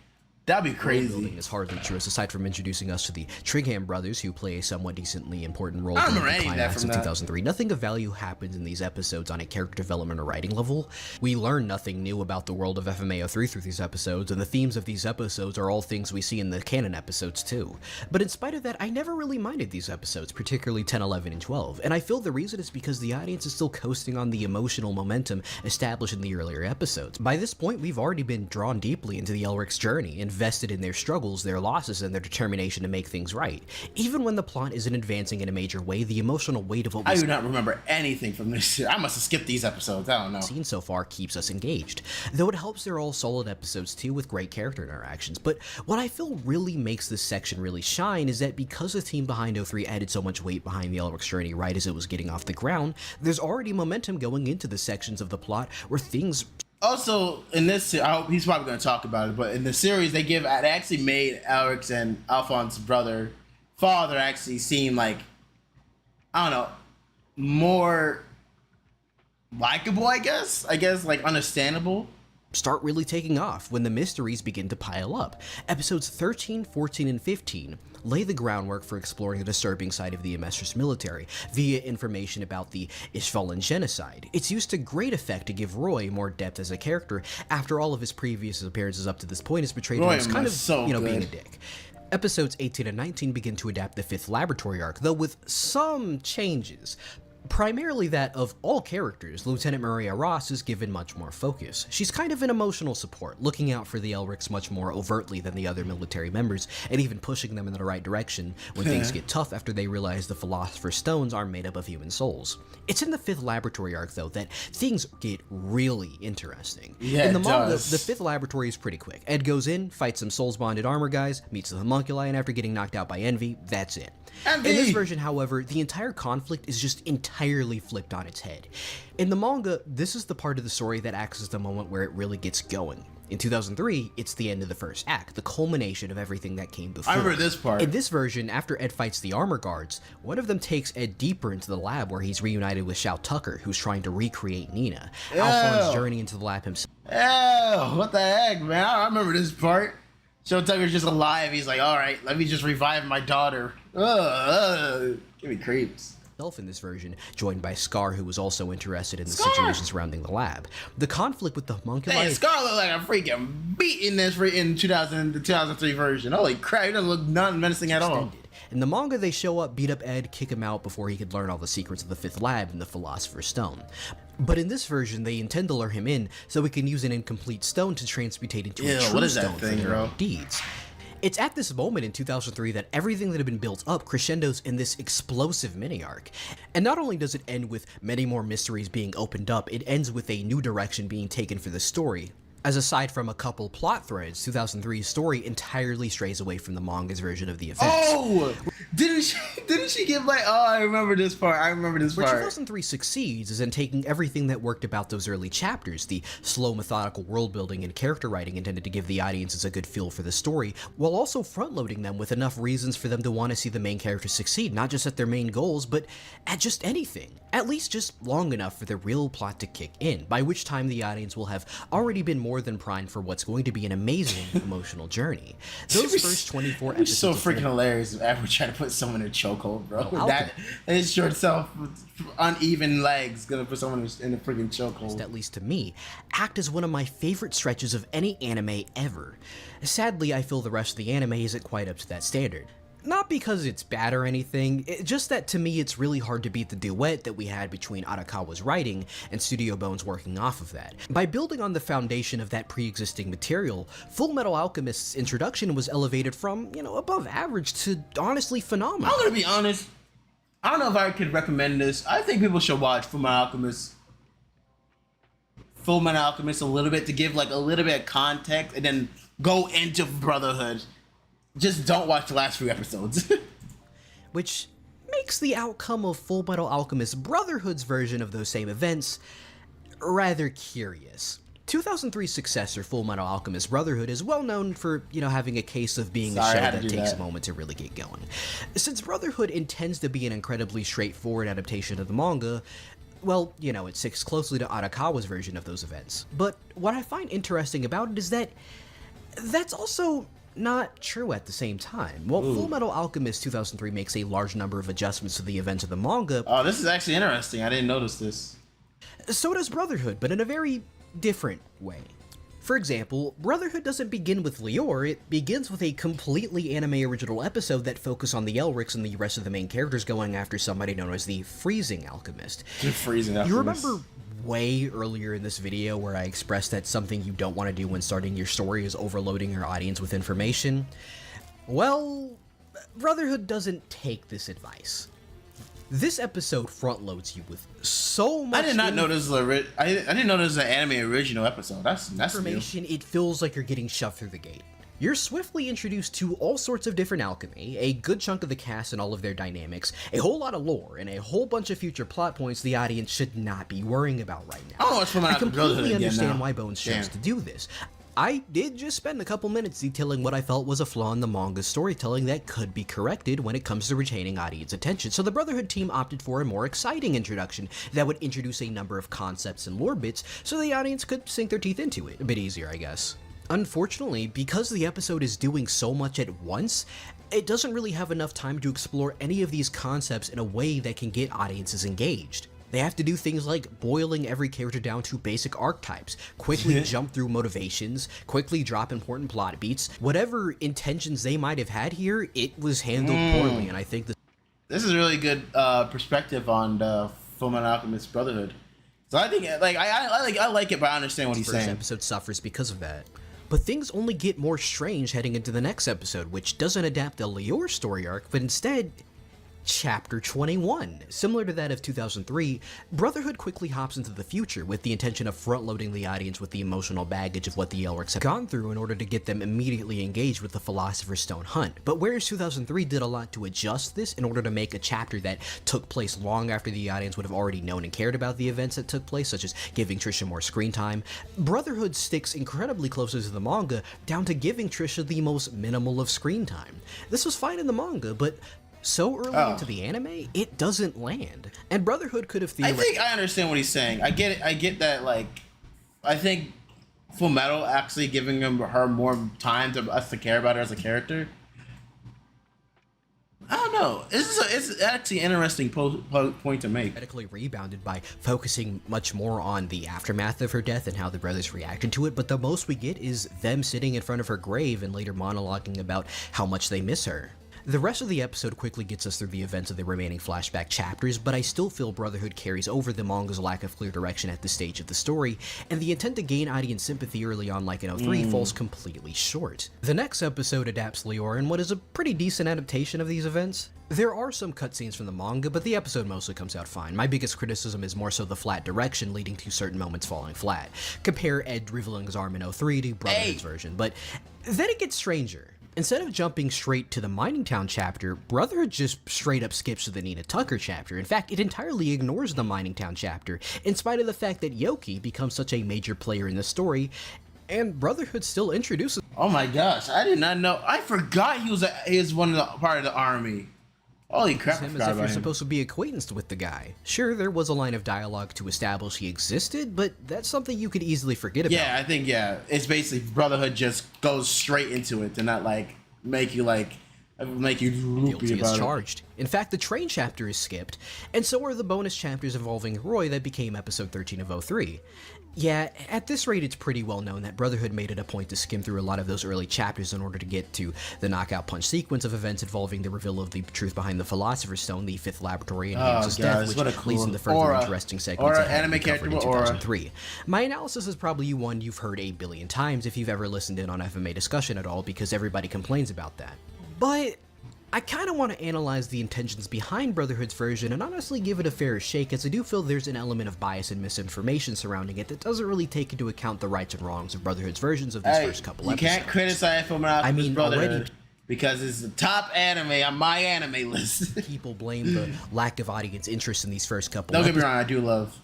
Speaker 1: That'd be
Speaker 3: World
Speaker 1: crazy.
Speaker 3: building is hardly true, as aside from introducing us to the Tringham brothers, who play a somewhat decently important role
Speaker 1: I
Speaker 3: in the
Speaker 1: remember any of that
Speaker 3: climax
Speaker 1: from
Speaker 3: of
Speaker 1: that.
Speaker 3: 2003. Nothing of value happens in these episodes on a character development or writing level. We learn nothing new about the world of FMAO3 through these episodes, and the themes of these episodes are all things we see in the canon episodes too. But in spite of that, I never really minded these episodes, particularly 10, 11, and 12, and I feel the reason is because the audience is still coasting on the emotional momentum established in the earlier episodes. By this point, we've already been drawn deeply into the Elric's journey, invested in their struggles, their losses, and their determination to make things right. Even when the plot isn't advancing in a major way, the emotional weight of what
Speaker 1: I
Speaker 3: we've
Speaker 1: do not remember anything from this. I must have skipped these episodes. I don't know.
Speaker 3: seen so far keeps us engaged. Though it helps they're all solid episodes too, with great character interactions. But what I feel really makes this section really shine is that because the team behind O3 added so much weight behind the Elric's journey right as it was getting off the ground, there's already momentum going into the sections of the plot where things
Speaker 1: Also, in this, he's probably going to talk about it, but in the series, they actually made Alex and Alphonse's father actually seem like, I don't know, more likable, I guess, like understandable.
Speaker 3: start really taking off when the mysteries begin to pile up. Episodes 13, 14, and 15 lay the groundwork for exploring the disturbing side of the Amestris military via information about the Ishvalan genocide. It's used to great effect to give Roy more depth as a character after all of his previous appearances up to this point has portrayed him
Speaker 1: Roy
Speaker 3: as kind of,
Speaker 1: was so
Speaker 3: being a
Speaker 1: good.
Speaker 3: dick. Episodes 18 and 19 begin to adapt the 5th laboratory arc, though with some changes. Primarily that of all characters, Lieutenant Maria Ross is given much more focus. She's kind of an emotional support, looking out for the Elrics much more overtly than the other military members, and even pushing them in the right direction when things get tough after they realize the Philosopher's Stones are made up of human souls. It's in the 5th laboratory arc, though, that things get really interesting.
Speaker 1: Yeah,
Speaker 3: in the
Speaker 1: it
Speaker 3: manga,
Speaker 1: does.
Speaker 3: the 5th laboratory is pretty quick. Ed goes in, fights some souls-bonded armor guys, meets the homunculi, and after getting knocked out by Envy, that's it.
Speaker 1: Envy!
Speaker 3: In this version, however, the entire conflict is just entirely flipped on its head. In the manga, this is the part of the story that acts as the moment where it really gets going. In 2003, it's the end of the first act, the culmination of everything that came before.
Speaker 1: I remember this part.
Speaker 3: In this version, after Ed fights the armor guards, one of them takes Ed deeper into the lab where he's reunited with Shao Tucker, who's trying to recreate Nina. Alphonse journey into the lab himself.
Speaker 1: Oh, what the heck, man? I remember this part. Joe Tucker's just alive. He's like, all right, let me just revive my daughter. Give me creeps.
Speaker 3: In this version, joined by Scar, who was also interested in the
Speaker 1: Scar!
Speaker 3: situation surrounding the lab. The conflict with the homunculi
Speaker 1: Hey,
Speaker 3: is
Speaker 1: Scar looked like a freaking beat in this in 2003 version. Holy crap, he doesn't look none menacing at all.
Speaker 3: extended. In the manga, they show up, beat up Ed, kick him out before he could learn all the secrets of the 5th lab and the Philosopher's Stone. But in this version, they intend to lure him in so he can use an incomplete stone to transmutate into a
Speaker 1: Ew,
Speaker 3: true
Speaker 1: what is that
Speaker 3: stone for
Speaker 1: thing,
Speaker 3: their
Speaker 1: bro?
Speaker 3: own deeds. It's at this moment in 2003 that everything that had been built up crescendos in this explosive mini-arc. And not only does it end with many more mysteries being opened up, it ends with a new direction being taken for the story. As aside from a couple plot threads, 2003's story entirely strays away from the manga's version of the events.
Speaker 1: Oh, didn't she give like? Oh, I remember this part.
Speaker 3: Where 2003 succeeds is in taking everything that worked about those early chapters, the slow, methodical world building and character writing intended to give the audiences a good feel for the story, while also front-loading them with enough reasons for them to want to see the main characters succeed, not just at their main goals, but at just anything. At least just long enough for the real plot to kick in, by which time the audience will have already been more than primed for what's going to be an amazing emotional journey. Those first 24
Speaker 1: It's so
Speaker 3: episodes
Speaker 1: freaking hilarious if ever try to put someone in a chokehold, bro.
Speaker 3: Well,
Speaker 1: That is short self uneven legs gonna put someone in a freaking chokehold.
Speaker 3: at least to me, act as one of my favorite stretches of any anime ever. Sadly, I feel the rest of the anime isn't quite up to that standard. Not because it's bad or anything, just that to me it's really hard to beat the duet that we had between Arakawa's writing and Studio Bones working off of that. By building on the foundation of that pre-existing material, Full Metal Alchemist's introduction was elevated from, above average to honestly phenomenal.
Speaker 1: I'm gonna be honest. I don't know if I could recommend this. I think people should watch Full Metal Alchemist a little bit to give like a little bit of context and then go into Brotherhood. Just don't watch the last few episodes.
Speaker 3: Which makes the outcome of Full Metal Alchemist Brotherhood's version of those same events rather curious. 2003's successor, Full Metal Alchemist Brotherhood, is well known for, having a case of being
Speaker 1: Sorry, I
Speaker 3: a show
Speaker 1: had to
Speaker 3: that
Speaker 1: do
Speaker 3: takes
Speaker 1: that.
Speaker 3: a moment to really get going. Since Brotherhood intends to be an incredibly straightforward adaptation of the manga, well, it sticks closely to Arakawa's version of those events. But what I find interesting about it is that That's also not true at the same time. While Fullmetal Alchemist 2003 makes a large number of adjustments to the events of the manga,
Speaker 1: Oh, this is actually interesting. I didn't notice this.
Speaker 3: so does Brotherhood, but in a very different way. For example, Brotherhood doesn't begin with Lior, it begins with a completely anime original episode that focuses on the Elrics and the rest of the main characters going after somebody known as the Freezing Alchemist.
Speaker 1: Freezing Alchemist.
Speaker 3: You remember way earlier in this video where I expressed that something you don't want to do when starting your story is overloading your audience with information? Well, Brotherhood doesn't take this advice. This episode front loads you with so much
Speaker 1: I did not notice I didn't notice the anime original episode. That's
Speaker 3: information. It feels like you're getting shoved through the gate. You're swiftly introduced to all sorts of different alchemy, a good chunk of the cast and all of their dynamics, a whole lot of lore, and a whole bunch of future plot points the audience should not be worrying about right now. I completely understand why Bones chose to do this. I did just spend a couple minutes detailing what I felt was a flaw in the manga's storytelling that could be corrected when it comes to retaining audience attention, so the Brotherhood team opted for a more exciting introduction that would introduce a number of concepts and lore bits so the audience could sink their teeth into it. A bit easier, I guess. Unfortunately, because the episode is doing so much at once, it doesn't really have enough time to explore any of these concepts in a way that can get audiences engaged. They have to do things like boiling every character down to basic archetypes, quickly jump through motivations, quickly drop important plot beats. Whatever intentions they might have had here, it was handled poorly, and I think
Speaker 1: this is really good perspective on the Fullmetal Alchemist Brotherhood. So I think I like it, but I understand what he's saying.
Speaker 3: This episode suffers because of that. But things only get more strange heading into the next episode, which doesn't adapt the Lior story arc, but instead Chapter 21. Similar to that of 2003, Brotherhood quickly hops into the future with the intention of front-loading the audience with the emotional baggage of what the Elrics have gone through in order to get them immediately engaged with the Philosopher's Stone hunt. But whereas 2003 did a lot to adjust this in order to make a chapter that took place long after the audience would have already known and cared about the events that took place, such as giving Trisha more screen time, Brotherhood sticks incredibly closer to the manga, down to giving Trisha the most minimal of screen time. This was fine in the manga, but so early into the anime, it doesn't land. And Brotherhood could have
Speaker 1: I think I understand what he's saying. I get it. I get that, like, I think Fullmetal actually giving her more time to us to care about her as a character. I don't know. It's actually an interesting point to make.
Speaker 3: Medically rebounded by focusing much more on the aftermath of her death and how the brothers reacted to it, but the most we get is them sitting in front of her grave and later monologuing about how much they miss her. The rest of the episode quickly gets us through the events of the remaining flashback chapters, but I still feel Brotherhood carries over the manga's lack of clear direction at this stage of the story, and the intent to gain audience sympathy early on like in 03 falls completely short. The next episode adapts Lior in what is a pretty decent adaptation of these events. There are some cutscenes from the manga, but the episode mostly comes out fine. My biggest criticism is more so the flat direction leading to certain moments falling flat. Compare Ed revealing his arm in 03 to Brotherhood's version, but then it gets stranger. Instead of jumping straight to the Mining Town chapter, Brotherhood just straight up skips to the Nina Tucker chapter. In fact, it entirely ignores the Mining Town chapter, in spite of the fact that Yoki becomes such a major player in the story, and Brotherhood still introduces—
Speaker 1: Oh my gosh, I did not know. I forgot he was one of the part of the army. Holy crap, I
Speaker 3: him
Speaker 1: forgot
Speaker 3: as if you're
Speaker 1: about him.
Speaker 3: supposed to be acquainted with the guy. Sure, there was a line of dialogue to establish he existed, but that's something you could easily forget about.
Speaker 1: Yeah, I think, it's basically Brotherhood just goes straight into it to not, like, make you loopy
Speaker 3: Guilty
Speaker 1: about
Speaker 3: as
Speaker 1: it.
Speaker 3: charged. In fact, the train chapter is skipped, and so are the bonus chapters involving Roy that became episode 13 of 03. Yeah, at this rate it's pretty well known that Brotherhood made it a point to skim through a lot of those early chapters in order to get to the knockout punch sequence of events involving the reveal of the truth behind the Philosopher's Stone, the fifth laboratory, and Hades' death, which leads into further interesting segments that have been covered in 2003. My analysis is probably one you've heard a billion times if you've ever listened in on FMA discussion at all, because everybody complains about that. But I kind of want to analyze the intentions behind Brotherhood's version and honestly give it a fair shake, as I do feel there's an element of bias and misinformation surrounding it that doesn't really take into account the rights and wrongs of Brotherhood's versions of these first couple episodes.
Speaker 1: You can't criticize Fullmetal Brotherhood because it's the top anime on my anime list.
Speaker 3: People blame the lack of audience interest in these first couple
Speaker 1: Don't
Speaker 3: episodes.
Speaker 1: get me wrong, I do love.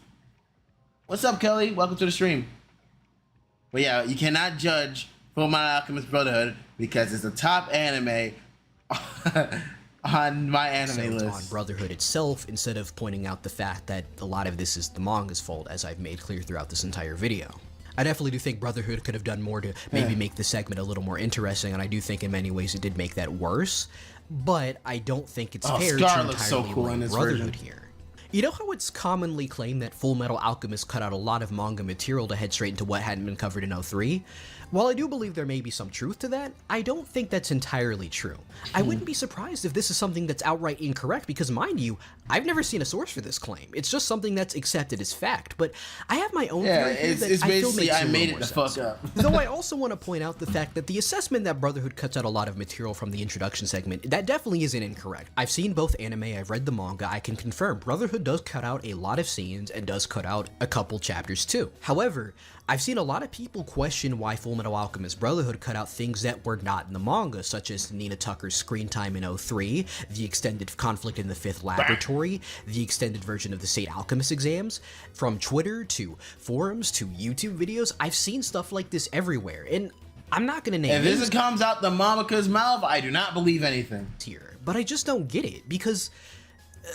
Speaker 1: What's up, Kelly? Welcome to the stream. But yeah, you cannot judge Fullmetal Alchemist Brotherhood because it's the top anime on my anime list.
Speaker 3: On Brotherhood itself, instead of pointing out the fact that a lot of this is the manga's fault, as I've made clear throughout this entire video. I definitely do think Brotherhood could have done more to maybe make the segment a little more interesting, and I do think in many ways it did make that worse, but I don't think it's fair to entirely blame Brotherhood here. You know how it's commonly claimed that Full Metal Alchemist cut out a lot of manga material to head straight into what hadn't been covered in 03? While I do believe there may be some truth to that, I don't think that's entirely true. I wouldn't be surprised if this is something that's outright incorrect because, mind you, I've never seen a source for this claim. It's just something that's accepted as fact, but I have my own theory here that I feel makes a little more sense. Though I also want to point out the fact that the assessment that Brotherhood cuts out a lot of material from the introduction segment, that definitely isn't incorrect. I've seen both anime, I've read the manga, I can confirm Brotherhood does cut out a lot of scenes and does cut out a couple chapters too. However, I've seen a lot of people question why Full Metal Alchemist Brotherhood cut out things that were not in the manga, such as Nina Tucker's screen time in 03, the extended conflict in the 5th laboratory, the extended version of the State Alchemist exams. From Twitter to forums to YouTube videos, I've seen stuff like this everywhere, and I'm not gonna name names.
Speaker 1: If this comes out the mangaka's mouth, I do not believe anything.
Speaker 3: Here, but I just don't get it, because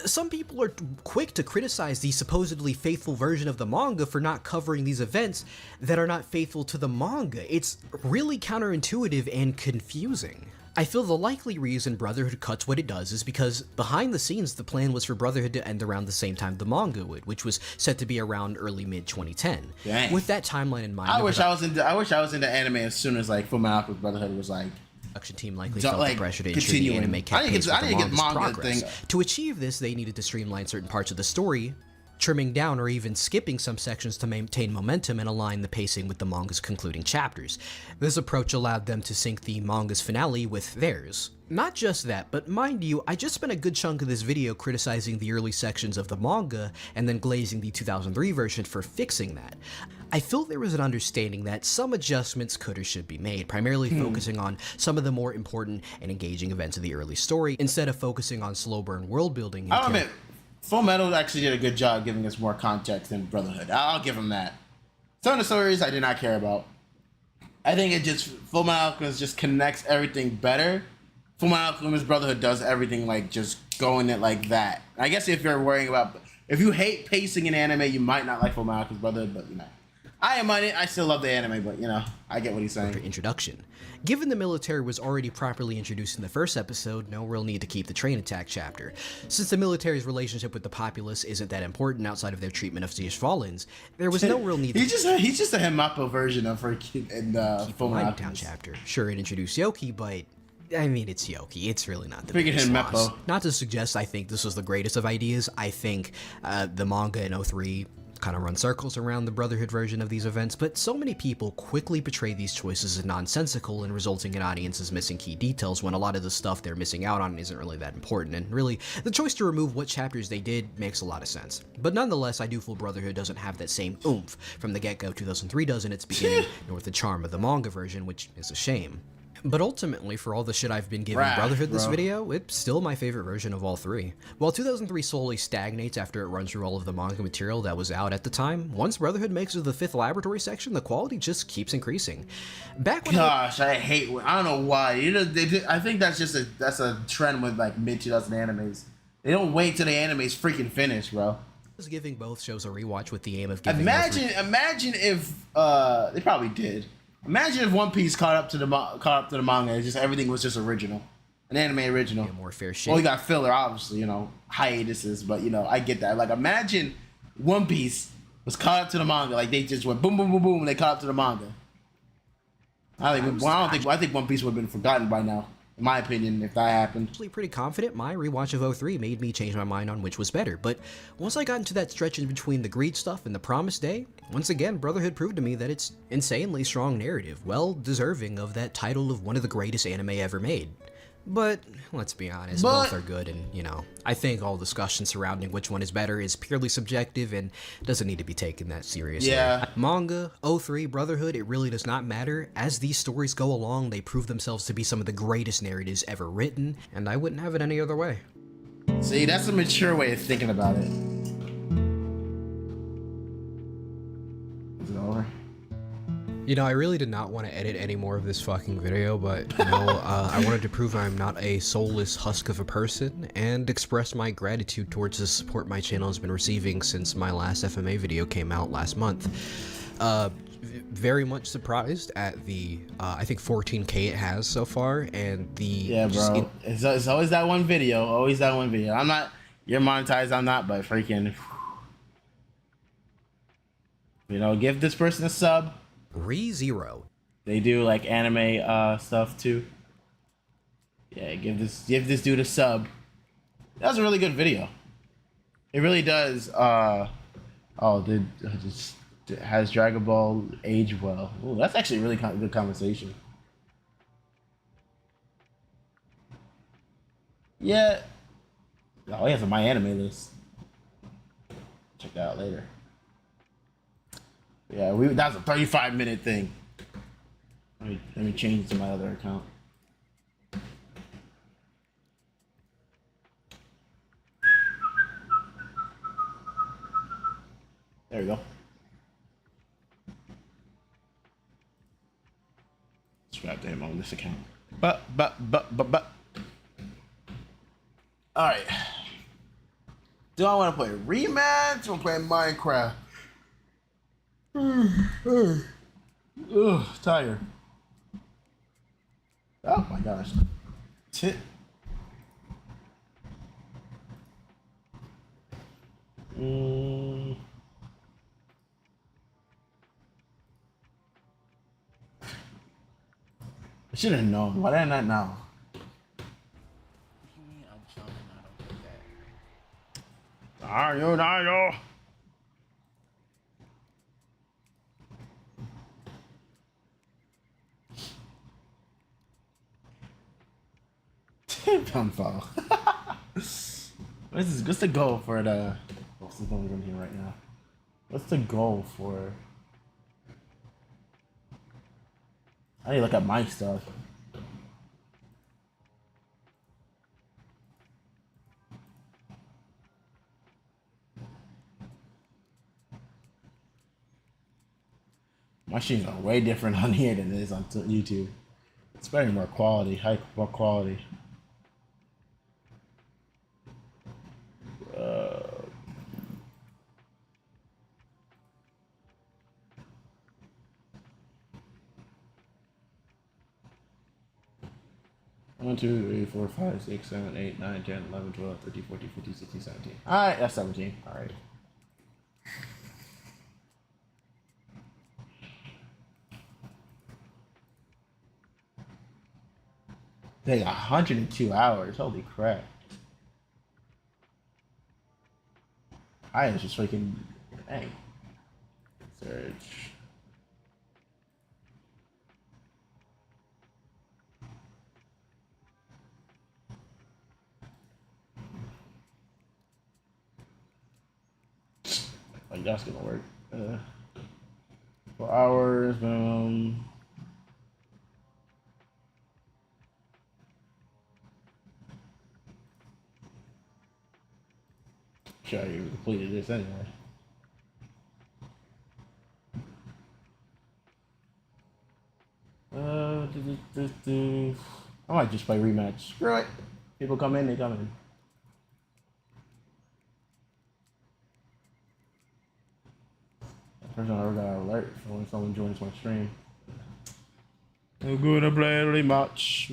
Speaker 3: some people are quick to criticize the supposedly faithful version of the manga for not covering these events that are not faithful to the manga. It's really counterintuitive and confusing. I feel the likely reason Brotherhood cuts what it does is because behind the scenes the plan was for Brotherhood to end around the same time the manga would, which was set to be around early mid 2010.
Speaker 1: Dang.
Speaker 3: With that timeline in mind,
Speaker 1: I wish I was into anime as soon as like Full Metal Alchemist Brotherhood was like.
Speaker 3: Production team likely felt the pressure to ensure the anime kept pace with the manga's progress. To achieve this, they needed to streamline certain parts of the story, trimming down or even skipping some sections to maintain momentum and align the pacing with the manga's concluding chapters. This approach allowed them to sync the manga's finale with theirs. Not just that, but mind you, I just spent a good chunk of this video criticizing the early sections of the manga and then glazing the 2003 version for fixing that. I feel there was an understanding that some adjustments could or should be made, primarily focusing on some of the more important and engaging events of the early story, instead of focusing on slow burn world building.
Speaker 1: I'll admit, Full Metal actually did a good job giving us more context than Brotherhood. I'll give them that. Some of the stories I did not care about. I think it just, Full Metal Alchemist just connects everything better. Full Metal Alchemist Brotherhood does everything like just going it like that. I guess if you're worrying about, if you hate pacing in anime, you might not like Full Metal Alchemist Brotherhood, but you know. I still love the anime, but you know, I get what he's saying.
Speaker 3: Introduction. Given the military was already properly introduced in the first episode, no real need to keep the train attack chapter. Since the military's relationship with the populace isn't that important outside of their treatment of Siege Fallens, there was no real need
Speaker 1: he's just a Hemapo version of her in the Full Metal Alchemist
Speaker 3: chapter. Sure, it introduced Yoki, but I mean, it's Yoki. It's really not the
Speaker 1: biggest loss.
Speaker 3: Not to suggest I think this was the greatest of ideas. I think the manga in 03 kind of run circles around the Brotherhood version of these events, but so many people quickly portray these choices as nonsensical and resulting in audiences missing key details when a lot of the stuff they're missing out on isn't really that important, and really, the choice to remove what chapters they did makes a lot of sense. But nonetheless, I do feel Brotherhood doesn't have that same oomph from the get-go 2003 does in its beginning, nor the charm of the manga version, which is a shame. But ultimately, for all the shit I've been giving Brotherhood this video, it's still my favorite version of all three. While 2003 slowly stagnates after it runs through all of the manga material that was out at the time, once Brotherhood makes it to the 5th laboratory section, the quality just keeps increasing. I
Speaker 1: don't know why. You know, I think that's a trend with like mid 2000 animes. They don't wait till the anime's freaking finished, bro.
Speaker 3: Giving both shows a rewatch with the aim of giving.
Speaker 1: Imagine if they probably did. Imagine if One Piece caught up to the manga. It's just everything was just original, an anime original.
Speaker 3: Yeah, more fair shit.
Speaker 1: Well, you got filler, obviously, you know, hiatuses, but you know, I get that. Like, imagine One Piece was caught up to the manga, like they just went boom, boom, boom, boom, and they caught up to the manga. I think One Piece would have been forgotten by now, in my opinion, if that happened.
Speaker 3: I'm pretty confident my rewatch of 03 made me change my mind on which was better, but once I got into that stretch in between the Greed stuff and the Promised Day, once again, Brotherhood proved to me that it's insanely strong narrative, well deserving of that title of one of the greatest anime ever made. But, let's be honest, both are good, and, you know, I think all discussion surrounding which one is better is purely subjective and doesn't need to be taken that seriously.
Speaker 1: Yeah.
Speaker 3: Manga, 03, Brotherhood, it really does not matter. As these stories go along, they prove themselves to be some of the greatest narratives ever written, and I wouldn't have it any other way.
Speaker 1: See, that's a mature way of thinking about it. Is it over?
Speaker 3: You know, I really did not want to edit any more of this fucking video, but, you know, I wanted to prove I'm not a soulless husk of a person, and express my gratitude towards the support my channel has been receiving since my last FMA video came out last month. very much surprised at the I think 14K it has so far, and the
Speaker 1: Yeah, bro. It's always that one video. Always that one video. I'm not. You're monetized. I'm not. But freaking, give this person a sub.
Speaker 3: ReZero.
Speaker 1: They do like anime stuff too. Yeah, give this dude a sub. That's a really good video. It really does. Just has Dragon Ball aged well? Ooh, that's actually a really good conversation. Yeah. Oh, he has a My Anime list. Check that out later. Yeah, that was a 35-minute thing. Let me change it to my other account. There we go. Subscribe to him on this account. But. All right. Do I want to play Rematch or play Minecraft? Ugh, tired. Oh my gosh. Tit. I should have known. Why did I not know? Naruto. Unfollow. What's the goal for the? What's the going on here right now? What's the goal for? I need to look at my stuff. My streams are way different on here than it is on YouTube. It's very more quality, more quality. One, 2, 3, 4, 5, 6, 7, 8, 9, 10, 11, 12, 13, 14, 15, 16, 17. Alright, that's 17. Alright. They got 102 hours. Holy crap. I was just freaking. Dang. Search. Like, that's gonna work. 4 hours. Sure, you completed this anyway. I might just play Rematch. Screw it. People come in, they come in. First time I ever got an alert for when someone joins my stream. I'm gonna play Rematch.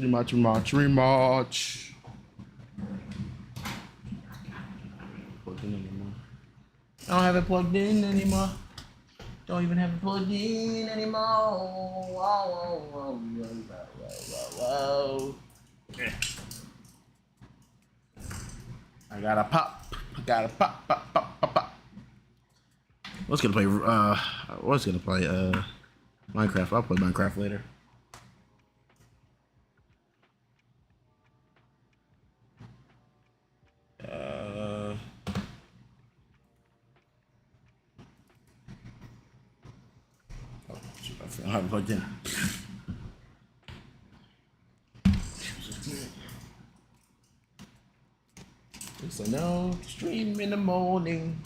Speaker 1: Plugged in anymore. I don't have it plugged in anymore. Don't even have it plugged in anymore. Whoa. Yeah. I gotta pop. Pop. What's gonna play? Minecraft. I'll play Minecraft later. I haven't plugged in. So no stream in the morning.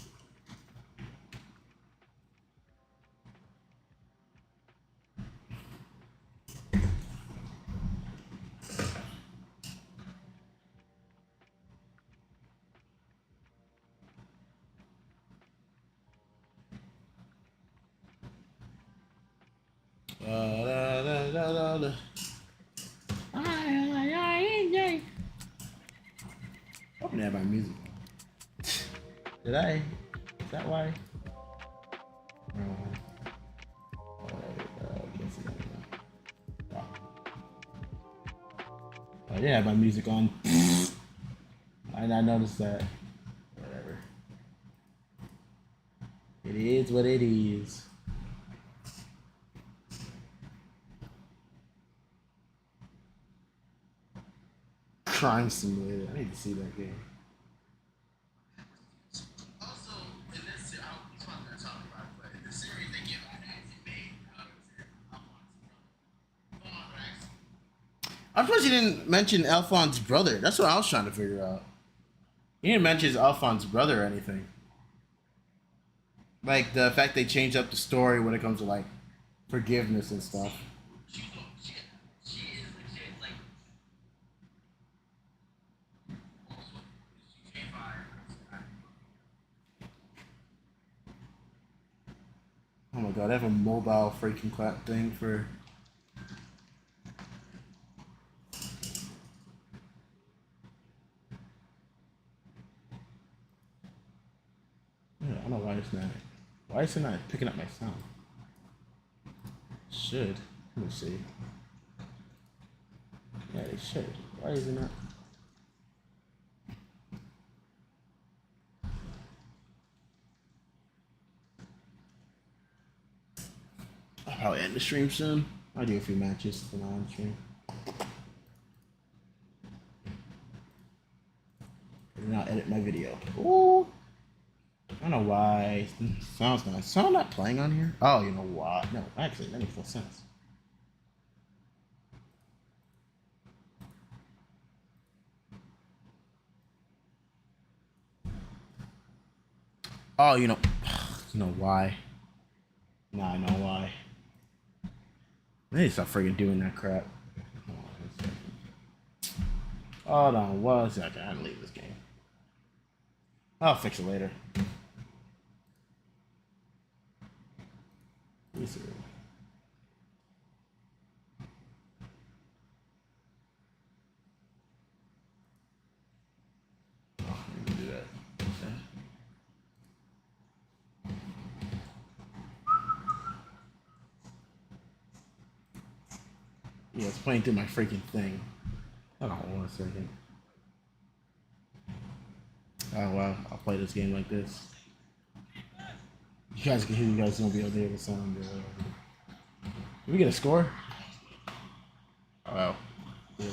Speaker 1: didn't have my music. Did I? Is that why? I didn't have my music on. I did not notice that. Whatever. It is what it is. Crime Simulator. I need to see that game. Also, in this, I was talking about it, but in the series they give actually made I'm surprised you didn't mention Alphonse's brother. That's what I was trying to figure out. You didn't mention Alphonse's brother or anything. Like the fact they changed up the story when it comes to like forgiveness and stuff. Oh my god, I have a mobile freaking clap thing for. Yeah, I don't know why it's not. Why is it not picking up my sound? Should. Let me see. Yeah, they should. Why is it not? I'll probably end the stream soon. I'll do a few matches for on stream. And I'll edit my video. Ooh. I don't know why. Sound not playing on here? Oh, you know why? No, actually, that makes no sense. Oh, you know why? Nah, I know why. I need to stop freaking doing that crap. Hold on one second. I gotta leave this game. I'll fix it later. Yes, sir. Oh, I can do that. Okay. Yeah, it's playing through my freaking thing. Hold on 1 second. Oh wow, I'll play this game like this. You guys can hear you guys gonna be able to hear the sound. Did we get a score? Oh wow. Yeah,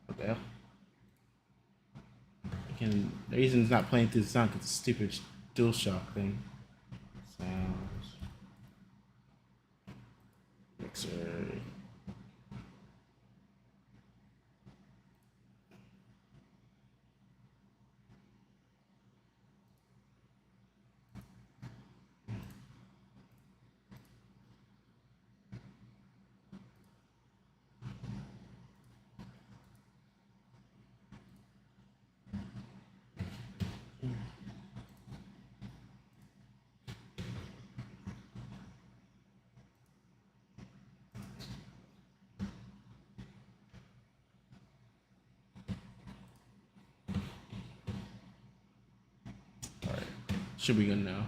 Speaker 1: what the hell? The reason it's not playing through the sound because the stupid DualShock thing. Sounds. Mixer. Should be good now.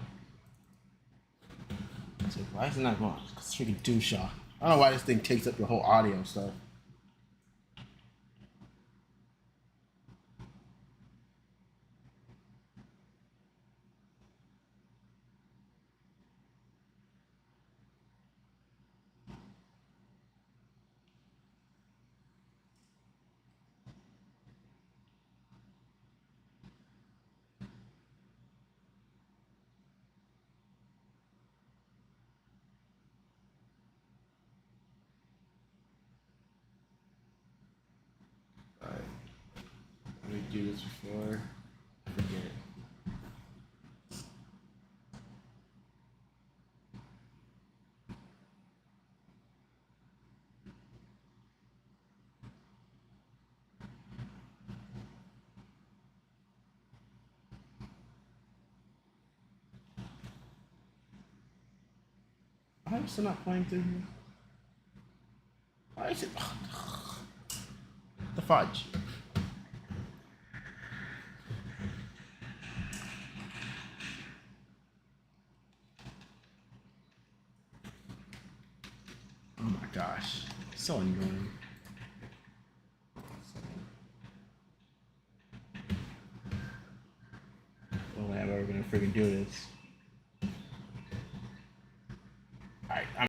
Speaker 1: So why is it not going? It's freaking DualShock. I don't know why this thing takes up your whole audio and stuff. Alright. Let me do this before I forget it. Why am I still not playing through here? Why is it? The fudge. Oh my gosh. So annoying. Don't think I'm ever gonna freaking do this.